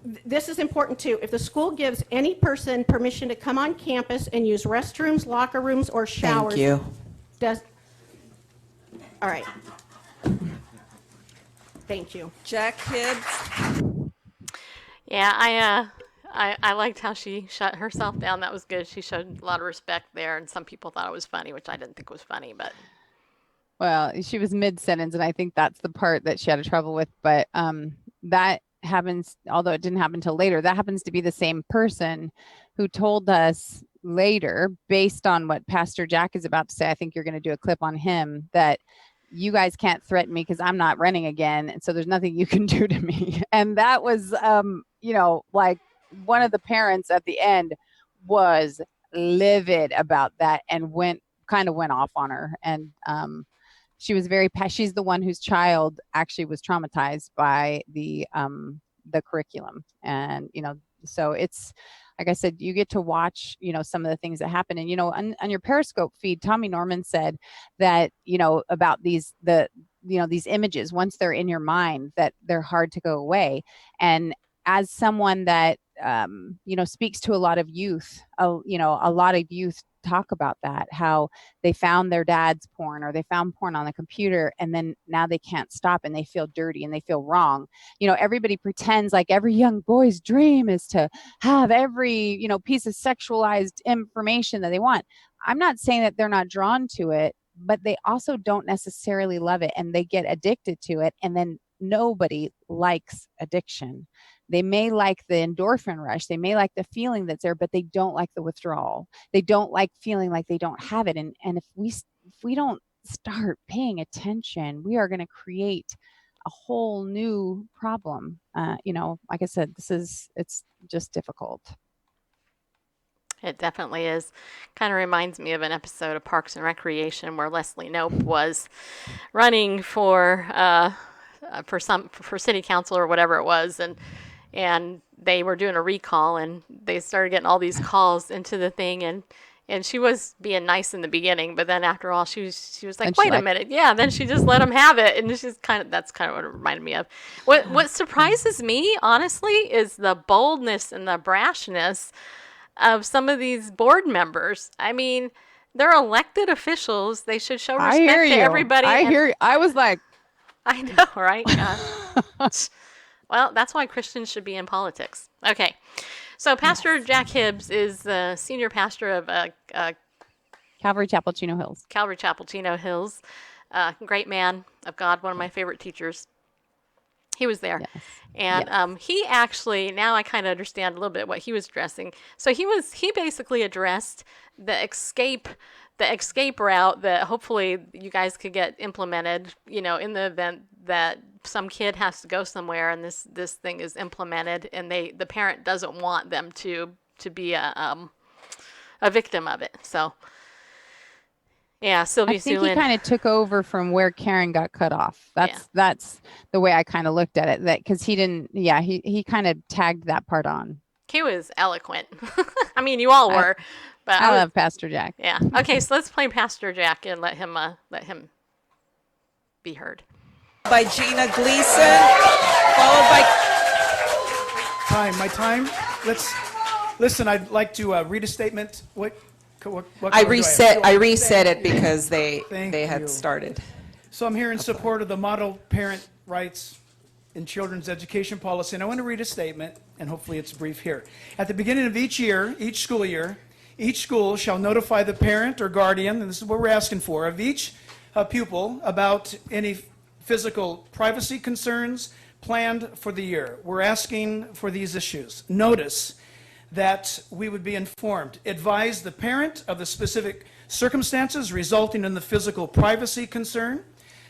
this is important too. If the school gives any person permission to come on campus and use restrooms, locker rooms, or showers. Thank you. All right. Thank you. Jack Hibbs. Yeah, I liked how she shut herself down. That was good. She showed a lot of respect there, and some people thought it was funny, which I didn't think was funny, but. Well, she was mid-sentence, and I think that's the part that she had trouble with. But that happens, although it didn't happen till later, that happens to be the same person who told us later, based on what Pastor Jack is about to say, I think you're going to do a clip on him, that you guys can't threaten me because I'm not running again. And so there's nothing you can do to me. And that was, like one of the parents at the end was livid about that and went off on her. And she was she's the one whose child actually was traumatized by the curriculum. And, so it's, like I said, you get to watch, some of the things that happen. And, on your Periscope feed, Tommy Norman said that, about these images, once they're in your mind, that they're hard to go away. And as someone that, speaks to a lot of youth, a lot of youth talk about that, how they found their dad's porn or they found porn on the computer, and then now they can't stop and they feel dirty and they feel wrong. Everybody pretends like every young boy's dream is to have every, piece of sexualized information that they want. I'm not saying that they're not drawn to it, but they also don't necessarily love it, and they get addicted to it. And then nobody likes addiction. They may like the endorphin rush. They may like the feeling that's there, but they don't like the withdrawal. They don't like feeling like they don't have it. And if we don't start paying attention, we are going to create a whole new problem. Like I said, it's just difficult. It definitely is. Kind of reminds me of an episode of Parks and Recreation where Leslie Knope was running for city council or whatever it was, and they were doing a recall, and they started getting all these calls into the thing, and she was being nice in the beginning, but then after all, she was like, wait a minute, yeah. Then she just let them have it, and that's kind of what it reminded me of. What surprises me, honestly, is the boldness and the brashness of some of these board members. I mean, they're elected officials. They should show respect to everybody. I hear you. I was like, I know, right? Well, that's why Christians should be in politics. Okay. So Pastor Jack Hibbs is the senior pastor of Calvary Chapel, Chino Hills. Calvary Chapel, Chino Hills. Great man of God, one of my favorite teachers. He was there. Yes. And he actually, now I kind of understand a little bit what he was addressing. So he basically addressed the escape route that hopefully you guys could get implemented, in the event that some kid has to go somewhere and this thing is implemented and the parent doesn't want them to be a victim of it. So yeah, Sylvia I think Sulin. he kind of took over from where Karen got cut off. That's the way I kind of looked at it. That because he didn't. Yeah, he kind of tagged that part on. He was eloquent. I mean, you all were. But I love Pastor Jack. Yeah. Okay, so let's play Pastor Jack and let him be heard. By Gina Gleason, followed by... My time. Listen, I'd like to read a statement. What I reset it because they had started. So I'm here in support of the model parent rights in children's education policy, and I want to read a statement, and hopefully it's brief here. At the beginning of each school year, each school shall notify the parent or guardian, and this is what we're asking for, of each pupil about any physical privacy concerns planned for the year. We're asking for these issues. Notice that we would be informed. Advise the parent of the specific circumstances resulting in the physical privacy concern,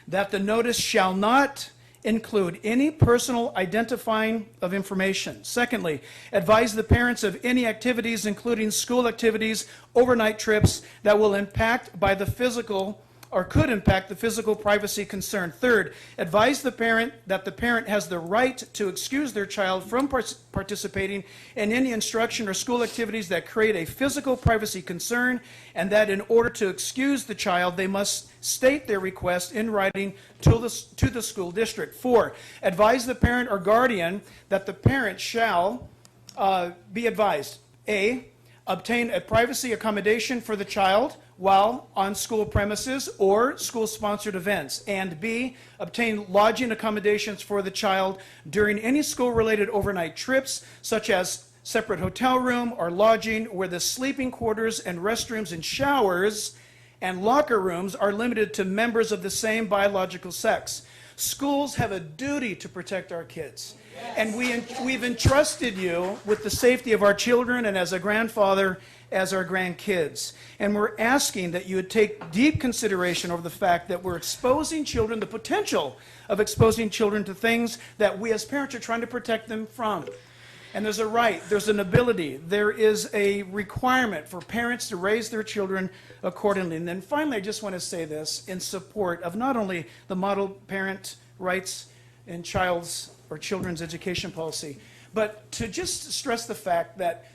that the notice shall not include any personal identifying of information. Secondly, advise the parents of any activities, including school activities, overnight trips, that will impact by the physical or could impact the physical privacy concern. Third, advise the parent that the parent has the right to excuse their child from participating in any instruction or school activities that create a physical privacy concern, and that in order to excuse the child, they must state their request in writing to the school district. 4, advise the parent or guardian that the parent shall be advised, A, obtain a privacy accommodation for the child while on school premises or school-sponsored events, and B, obtain lodging accommodations for the child during any school-related overnight trips, such as separate hotel room or lodging where the sleeping quarters and restrooms and showers and locker rooms are limited to members of the same biological sex. Schools have a duty to protect our kids. And we've entrusted you with the safety of our children, and as a grandfather, as our grandkids. And we're asking that you would take deep consideration over the fact that we're exposing children, the potential of exposing children to things that we as parents are trying to protect them from. And there's a right, there's an ability, there is a requirement for parents to raise their children accordingly. And then finally, I just want to say this in support of not only the model parent rights and children's education policy, but to just stress the fact that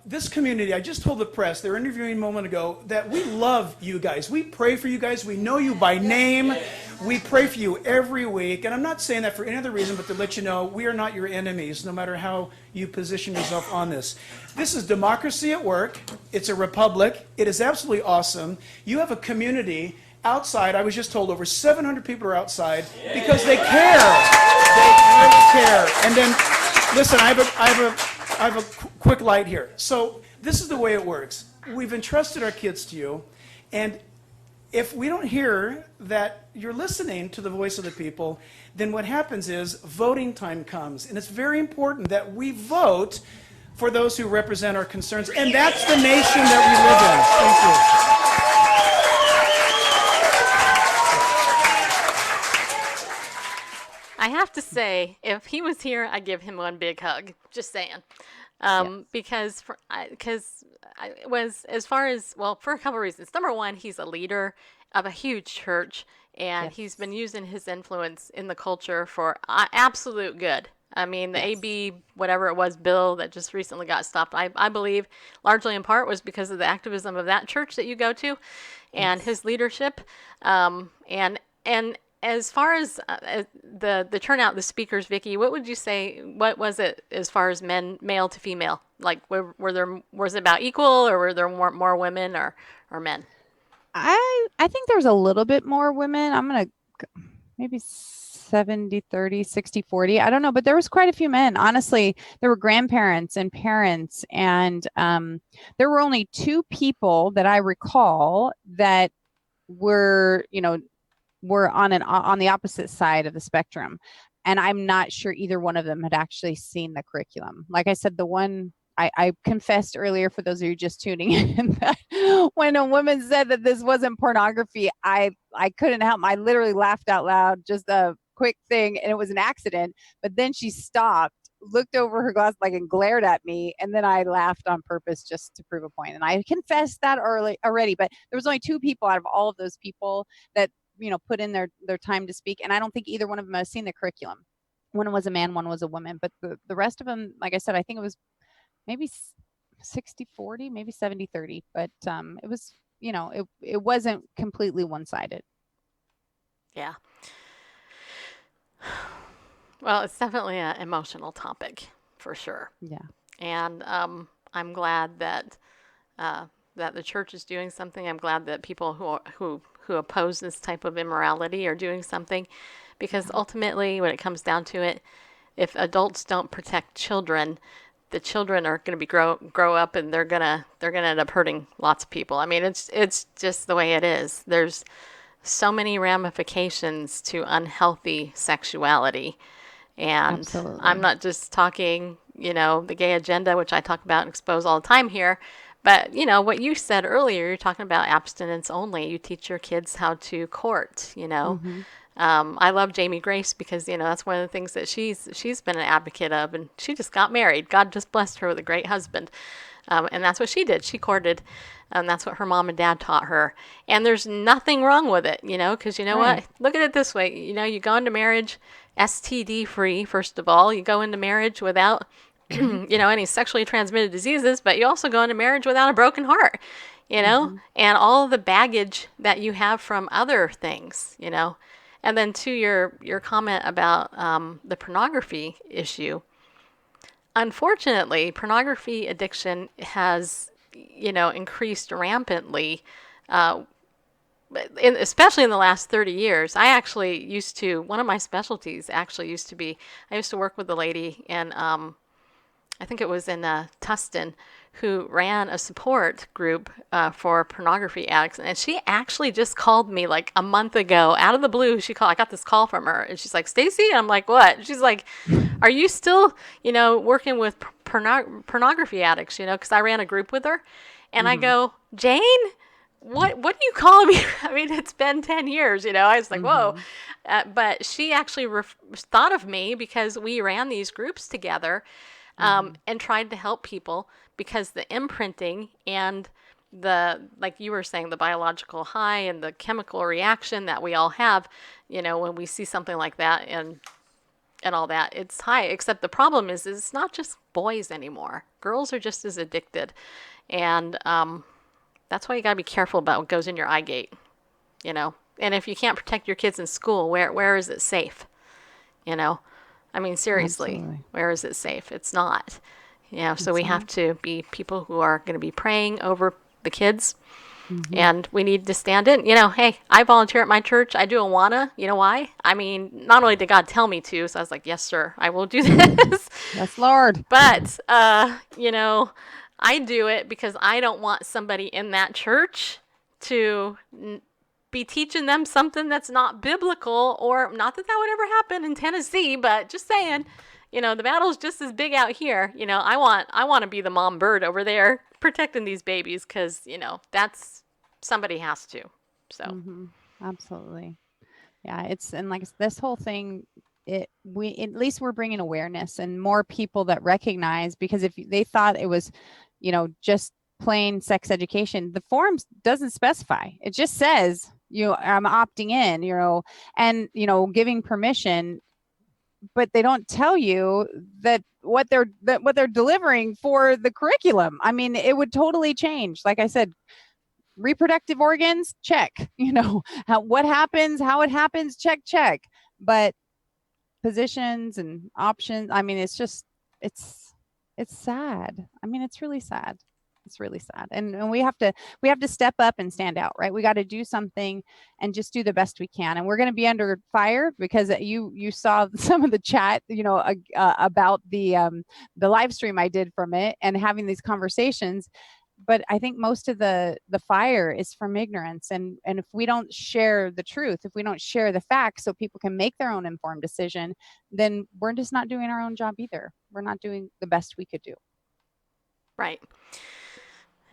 this community, I just told the press, they were interviewing a moment ago, that we love you guys. We pray for you guys. We know you by name. We pray for you every week. And I'm not saying that for any other reason but to let you know we are not your enemies, no matter how you position yourself on this. This is democracy at work. It's a republic. It is absolutely awesome. You have a community outside. I was just told over 700 people are outside because they care. They really care. And then, listen, I have a quick light here. So this is the way it works. We've entrusted our kids to you, and if we don't hear that you're listening to the voice of the people, then what happens is voting time comes. And it's very important that we vote for those who represent our concerns. And that's the nation that we live in. Thank you. I have to say, if he was here, I'd give him one big hug. Just saying. Because it was, as far as, well, for a couple of reasons. Number one, he's a leader of a huge church, and he's been using his influence in the culture for absolute good. I mean, the AB, whatever it was, bill that just recently got stopped, I believe largely in part was because of the activism of that church that you go to and his leadership. And as far as the turnout, the speakers, Vicki, what would you say, what was it as far as male to female? Like, was it about equal, or were there more women or men? I think there was a little bit more women. I'm going to maybe 70-30, 60-40. I don't know, but there was quite a few men. Honestly, there were grandparents and parents, and there were only 2 people that I recall that were on the opposite side of the spectrum. And I'm not sure either one of them had actually seen the curriculum. Like I said, the one I confessed earlier, for those of you just tuning in, that when a woman said that this wasn't pornography, I couldn't help. I literally laughed out loud, just a quick thing, and it was an accident. But then she stopped, looked over her glass and glared at me, and then I laughed on purpose just to prove a point. And I confessed that already, but there was only 2 people out of all of those people that put in their time to speak, and I don't think either one of them has seen the curriculum. One was a man, one was a woman, but the rest of them, like I said, I think it was maybe 60-40, maybe 70-30, but it was, it wasn't completely one-sided. Yeah. Well, it's definitely an emotional topic, for sure. Yeah. And I'm glad that the church is doing something. I'm glad that people who oppose this type of immorality are doing something, because ultimately, when it comes down to it, if adults don't protect children, the children are going to grow up, and they're gonna end up hurting lots of people. I mean, it's just the way it is. There's so many ramifications to unhealthy sexuality, and Absolutely. I'm not just talking, the gay agenda, which I talk about and expose all the time here. But, what you said earlier, you're talking about abstinence only. You teach your kids how to court, I love Jamie Grace because, that's one of the things that she's been an advocate of, and she just got married. God just blessed her with a great husband. And that's what she did. She courted, and that's what her mom and dad taught her. And there's nothing wrong with it, because what? Look at it this way. You go into marriage STD free, first of all. You go into marriage without, any sexually transmitted diseases, but you also go into marriage without a broken heart, and all of the baggage that you have from other things, And then to your comment about the pornography issue, unfortunately, pornography addiction has, increased rampantly, especially in the last 30 years. I actually one of my specialties actually used to be, I used to work with a lady in, I think it was in Tustin, who ran a support group for pornography addicts. And she actually just called me like a month ago, out of the blue. I got this call from her, and she's like, "Stacy?" And I'm like, "What?" She's like, "Are you still, working with pornography addicts, because I ran a group with her." And I go, "Jane, what do you call me?" I mean, it's been 10 years, I was like, whoa. But she actually thought of me because we ran these groups together and tried to help people, because the imprinting and like you were saying, the biological high and the chemical reaction that we all have, when we see something like that and all that, it's high. Except the problem is it's not just boys anymore. Girls are just as addicted. And that's why you got to be careful about what goes in your eye gate, And if you can't protect your kids in school, where is it safe? I mean, seriously, Absolutely. Where is it safe? It's not. So we have to be people who are going to be praying over the kids, and we need to stand in. Hey, I volunteer at my church. I do Awana. You know why? I mean, not only did God tell me to, so I was like, yes, sir, I will do this. Yes, Lord. But, I do it because I don't want somebody in that church to be teaching them something that's not biblical, or not that would ever happen in Tennessee, but just saying, the battle's just as big out here. I want to be the mom bird over there protecting these babies, because, that's, somebody has to. So. Absolutely. Yeah, and like this whole thing, we at least we're bringing awareness and more people that recognize, because if they thought it was, just plain sex education, the forms doesn't specify. It just says, I'm opting in, and, giving permission, but they don't tell you that what they're delivering for the curriculum. I mean, it would totally change. Like I said, reproductive organs, check. What happens, how it happens, check. But positions and options, I mean, it's sad. I mean, it's really sad. It's really sad. And we have to step up and stand out, right? We got to do something and just do the best we can. And we're going to be under fire, because you saw some of the chat, about the live stream I did from it and having these conversations. But I think most of the fire is from ignorance. And if we don't share the truth, if we don't share the facts so people can make their own informed decision, then we're just not doing our own job either. We're not doing the best we could do. Right.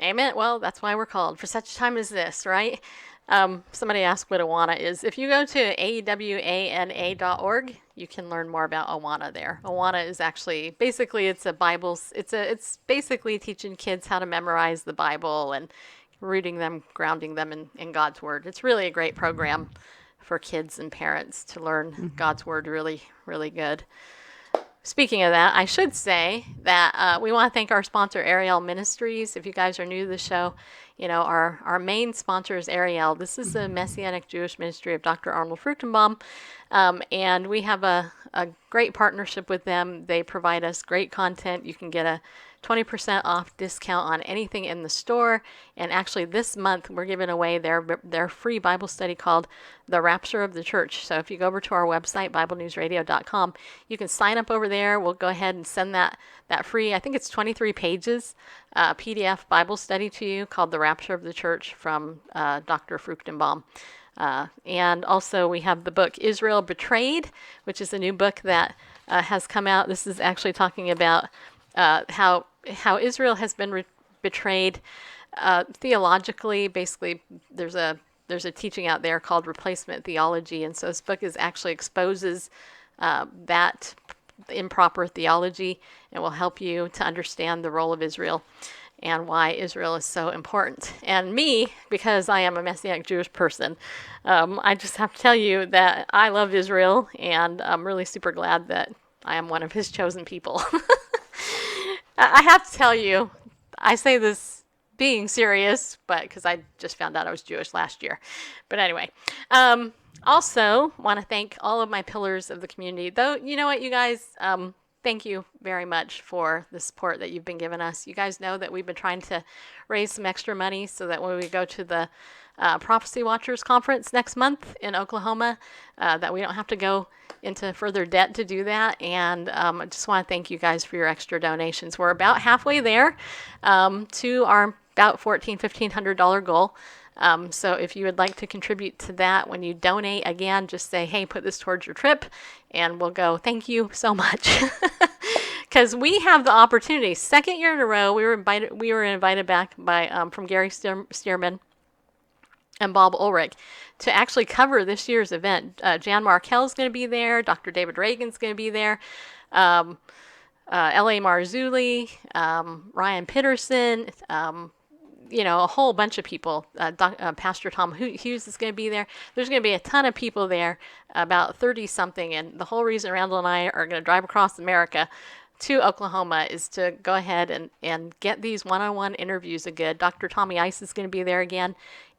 Amen. Well, that's why we're called for such a time as this, right? Somebody asked what Awana is. If you go to awana.org, you can learn more about Awana there. Awana is actually, basically, it's a Bible. It's basically teaching kids how to memorize the Bible and rooting them, grounding them in God's Word. It's really a great program for kids and parents to learn God's Word really, really good. Speaking of that, I should say that we want to thank our sponsor, Ariel Ministries. If you guys are new to the show, our main sponsor is Ariel. This is the Messianic Jewish ministry of Dr. Arnold Fruchtenbaum, and we have a great partnership with them. They provide us great content. You can get a 20% off discount on anything in the store. And actually this month we're giving away their free Bible study called The Rapture of the Church. So if you go over to our website, BibleNewsRadio.com, you can sign up over there. We'll go ahead and send that free, I think it's 23 pages, PDF Bible study to you called The Rapture of the Church from Dr. Fruchtenbaum. And also we have the book Israel Betrayed, which is a new book that has come out. This is actually talking about how Israel has been betrayed theologically. Basically, there's a there's a teaching out there called replacement theology, and so this book is actually exposes that improper theology and will help you to understand the role of Israel and why Israel is so important. And me, because I am a Messianic Jewish person, I just have to tell you that I love Israel, and I'm really super glad that I am one of his chosen people. I have to tell you, I say this being serious, but because I just found out I was Jewish last year. But anyway, also want to thank all of my pillars of the community. Though, you know what, you guys, thank you very much for the support that you've been giving us. You guys know that we've been trying to raise some extra money so that when we go to the Prophecy Watchers Conference next month in Oklahoma, that we don't have to go into further debt to do that. And I just want to thank you guys for your extra donations. We're about halfway there to our about $1,400-$1,500 goal. So if you would like to contribute to that, when you donate, again, just say, hey, put this towards your trip, and we'll go, thank you so much. Because we have the opportunity, second year in a row, we were invited back by from Gary Stearman and Bob Ulrich to actually cover this year's event. Jan Markell's going to be there. Dr. David Reagan's going to be there. L.A. Marzulli, Ryan Pitterson, a whole bunch of people. Pastor Tom Hughes is going to be there. There's going to be a ton of people there, about 30-something. And the whole reason Randall and I are going to drive across America to Oklahoma is to go ahead and get these one-on-one interviews again. Dr. Tommy Ice is going to be there again.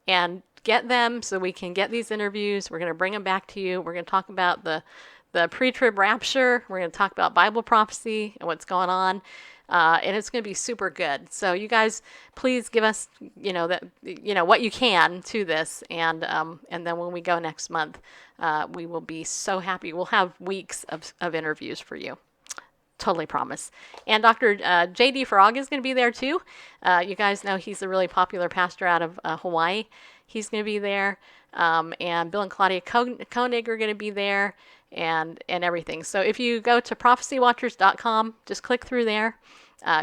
And get them so we can get these interviews. We're going to bring them back to you. We're going to talk about the pre-trib rapture. We're going to talk about Bible prophecy and what's going on. And it's going to be super good. So you guys, please give us, what you can to this. And then when we go next month, we will be so happy. We'll have weeks of interviews for you. Totally promise. And Dr. J.D. Farag is going to be there too. You guys know he's a really popular pastor out of Hawaii. He's going to be there. And Bill and Claudia Koenig are going to be there and everything. So if you go to prophecywatchers.com, just click through there.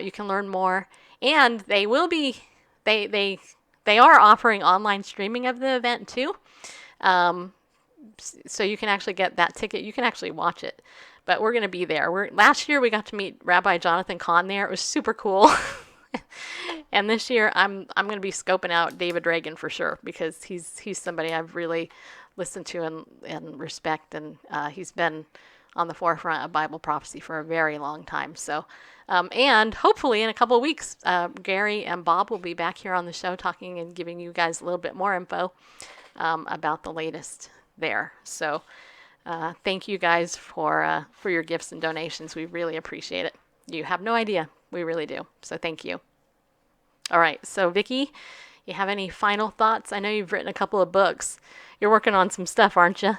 You can learn more. And they will be, they are offering online streaming of the event too. So you can actually get that ticket. You can actually watch it. But we're going to be there. Last year we got to meet Rabbi Jonathan Kahn there. It was super cool. And this year I'm going to be scoping out David Reagan for sure, because he's somebody I've really listened to and respect, and he's been on the forefront of Bible prophecy for a very long time. So, and hopefully in a couple of weeks, Gary and Bob will be back here on the show talking and giving you guys a little bit more info about the latest there. So. Thank you guys for your gifts and donations. We really appreciate it. You have no idea. We really do. So thank you. All right. So Vicki, you have any final thoughts? I know you've written a couple of books. You're working on some stuff, aren't you?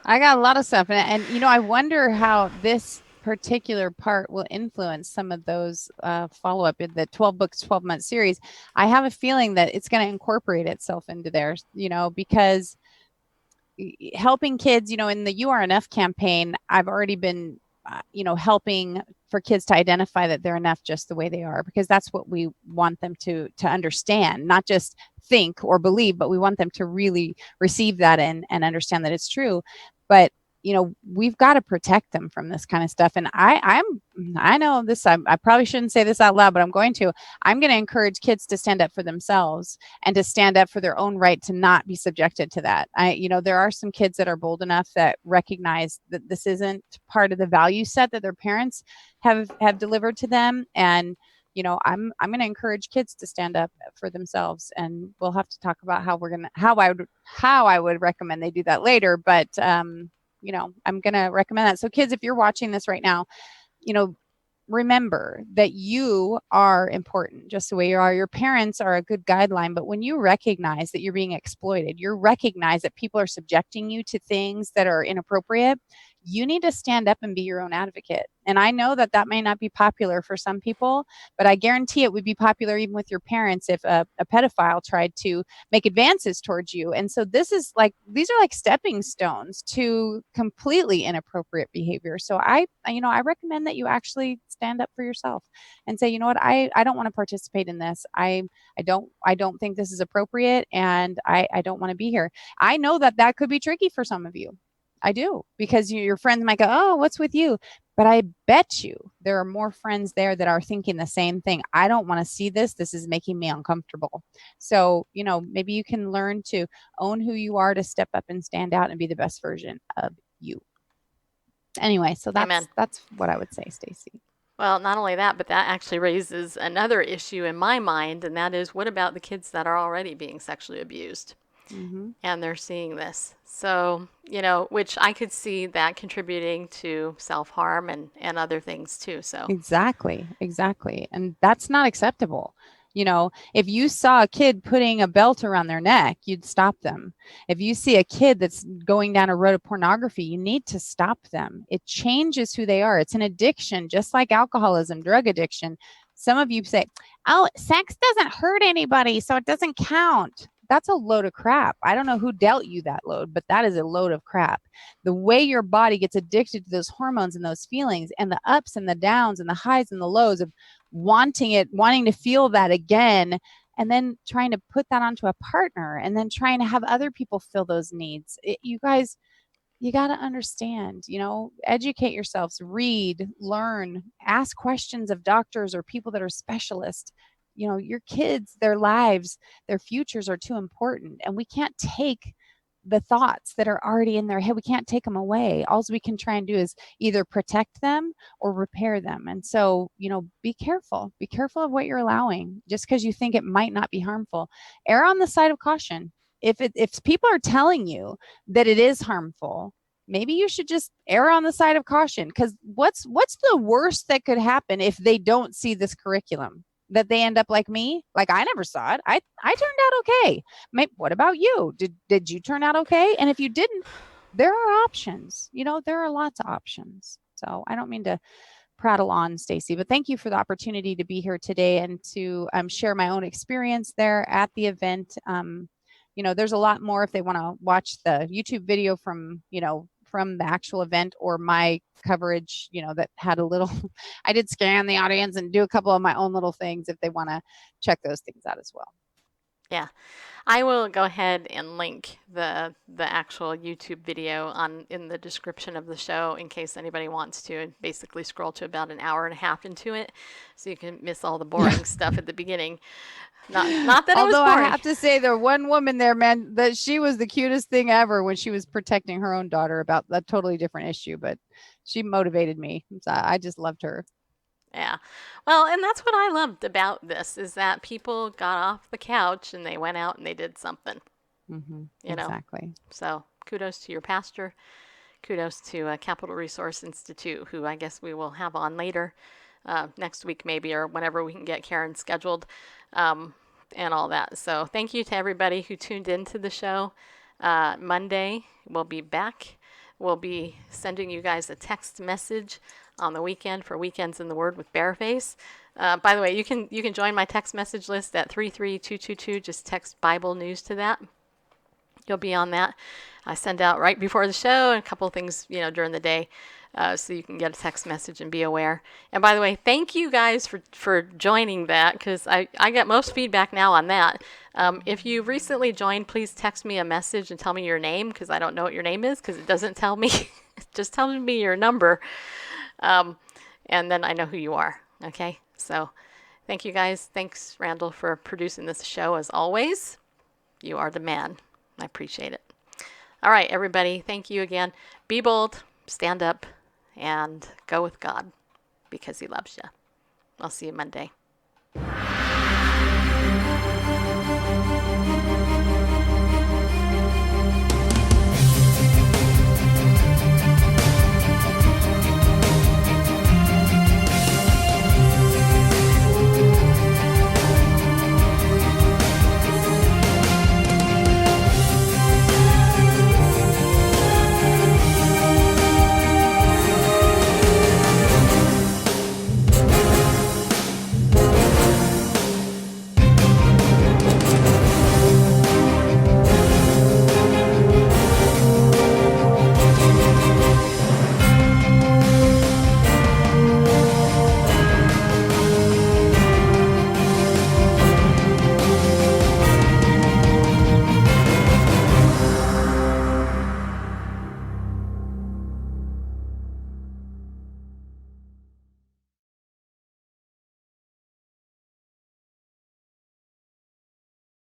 I got a lot of stuff. And I wonder how this particular part will influence some of those follow-up in the 12 books, 12-month series. I have a feeling that it's going to incorporate itself into there, because helping kids, in the You Are Enough campaign, I've already been, helping for kids to identify that they're enough just the way they are, because that's what we want them to understand, not just think or believe, but we want them to really receive that and understand that it's true. But we've got to protect them from this kind of stuff. And I know this, I probably shouldn't say this out loud, but I'm going to encourage kids to stand up for themselves and to stand up for their own right to not be subjected to that. There are some kids that are bold enough that recognize that this isn't part of the value set that their parents have delivered to them. And, I'm going to encourage kids to stand up for themselves, and we'll have to talk about how I would recommend they do that later. But, I'm going to recommend that. So kids, if you're watching this right now, remember that you are important just the way you are. Your parents are a good guideline, but when you recognize that you're being exploited, you recognize that people are subjecting you to things that are inappropriate, you need to stand up and be your own advocate. And I know that that may not be popular for some people, but I guarantee it would be popular even with your parents if a pedophile tried to make advances towards you. And so these are like stepping stones to completely inappropriate behavior. So I recommend that you actually stand up for yourself and say, you know what, I don't want to participate in this. I don't think this is appropriate, and I don't want to be here. I know that could be tricky for some of you. I do, because your friends might go, oh, what's with you? But I bet you there are more friends there that are thinking the same thing. I don't want to see this. This is making me uncomfortable. So, maybe you can learn to own who you are, to step up and stand out and be the best version of you. Anyway, so that's what I would say, Stacy. Well, not only that, but that actually raises another issue in my mind, and that is, what about the kids that are already being sexually abused? Mm-hmm. And they're seeing this. So, which I could see that contributing to self-harm and other things too. So Exactly. And that's not acceptable. If you saw a kid putting a belt around their neck, you'd stop them. If you see a kid that's going down a road of pornography, you need to stop them. It changes who they are. It's an addiction, just like alcoholism, drug addiction. Some of you say, oh, sex doesn't hurt anybody, so it doesn't count. That's a load of crap. I don't know who dealt you that load, but that is a load of crap. The way your body gets addicted to those hormones and those feelings, and the ups and the downs and the highs and the lows of wanting to feel that again, and then trying to put that onto a partner, and then trying to have other people fill those needs. You guys, you got to understand, educate yourselves, read, learn, ask questions of doctors or people that are specialists. Your kids, their lives, their futures are too important, and we can't take the thoughts that are already in their head. We can't take them away. All we can try and do is either protect them or repair them. And so, be careful. Be careful of what you're allowing, just because you think it might not be harmful. Err on the side of caution. If people are telling you that it is harmful, maybe you should just err on the side of caution, because what's the worst that could happen if they don't see this curriculum? That they end up like me? Like, I never saw it. I turned out okay. What about you? Did you turn out okay? And if you didn't, there are options. There are lots of options. So I don't mean to prattle on, Stacy, but thank you for the opportunity to be here today and to share my own experience there at the event. There's a lot more if they want to watch the YouTube video from the actual event, or my coverage, that had a little, I did scan the audience and do a couple of my own little things if they want to check those things out as well. Yeah, I will go ahead and link the actual YouTube video in the description of the show, in case anybody wants to, and basically scroll to about an hour and a half into it, so you can miss all the boring stuff at the beginning. Not that it was boring. Although I have to say, the one woman there, man, that she was the cutest thing ever when she was protecting her own daughter about a totally different issue, but she motivated me. So I just loved her. Yeah. Well, and that's what I loved about this, is that people got off the couch and they went out and they did something. Mm-hmm. Exactly. So kudos to your pastor. Kudos to Capital Resource Institute, who I guess we will have on later, next week maybe, or whenever we can get Karen scheduled, and all that. So thank you to everybody who tuned into the show. Monday, we'll be back. We'll be sending you guys a text message on the weekend for Weekends in the Word with Bareface. By the way, you can join my text message list at 33222. Just text Bible News to that. You'll be on that. I send out right before the show and a couple of things, during the day, so you can get a text message and be aware. And by the way, thank you guys for joining that, because I get most feedback now on that. If you recently joined, please text me a message and tell me your name, because I don't know what your name is, because it doesn't tell me. It just tells me your number. And then I know who you are. Okay. So thank you guys. Thanks, Randall, for producing this show as always. You are the man. I appreciate it. All right, everybody. Thank you again. Be bold, stand up, and go with God, because he loves you. I'll see you Monday.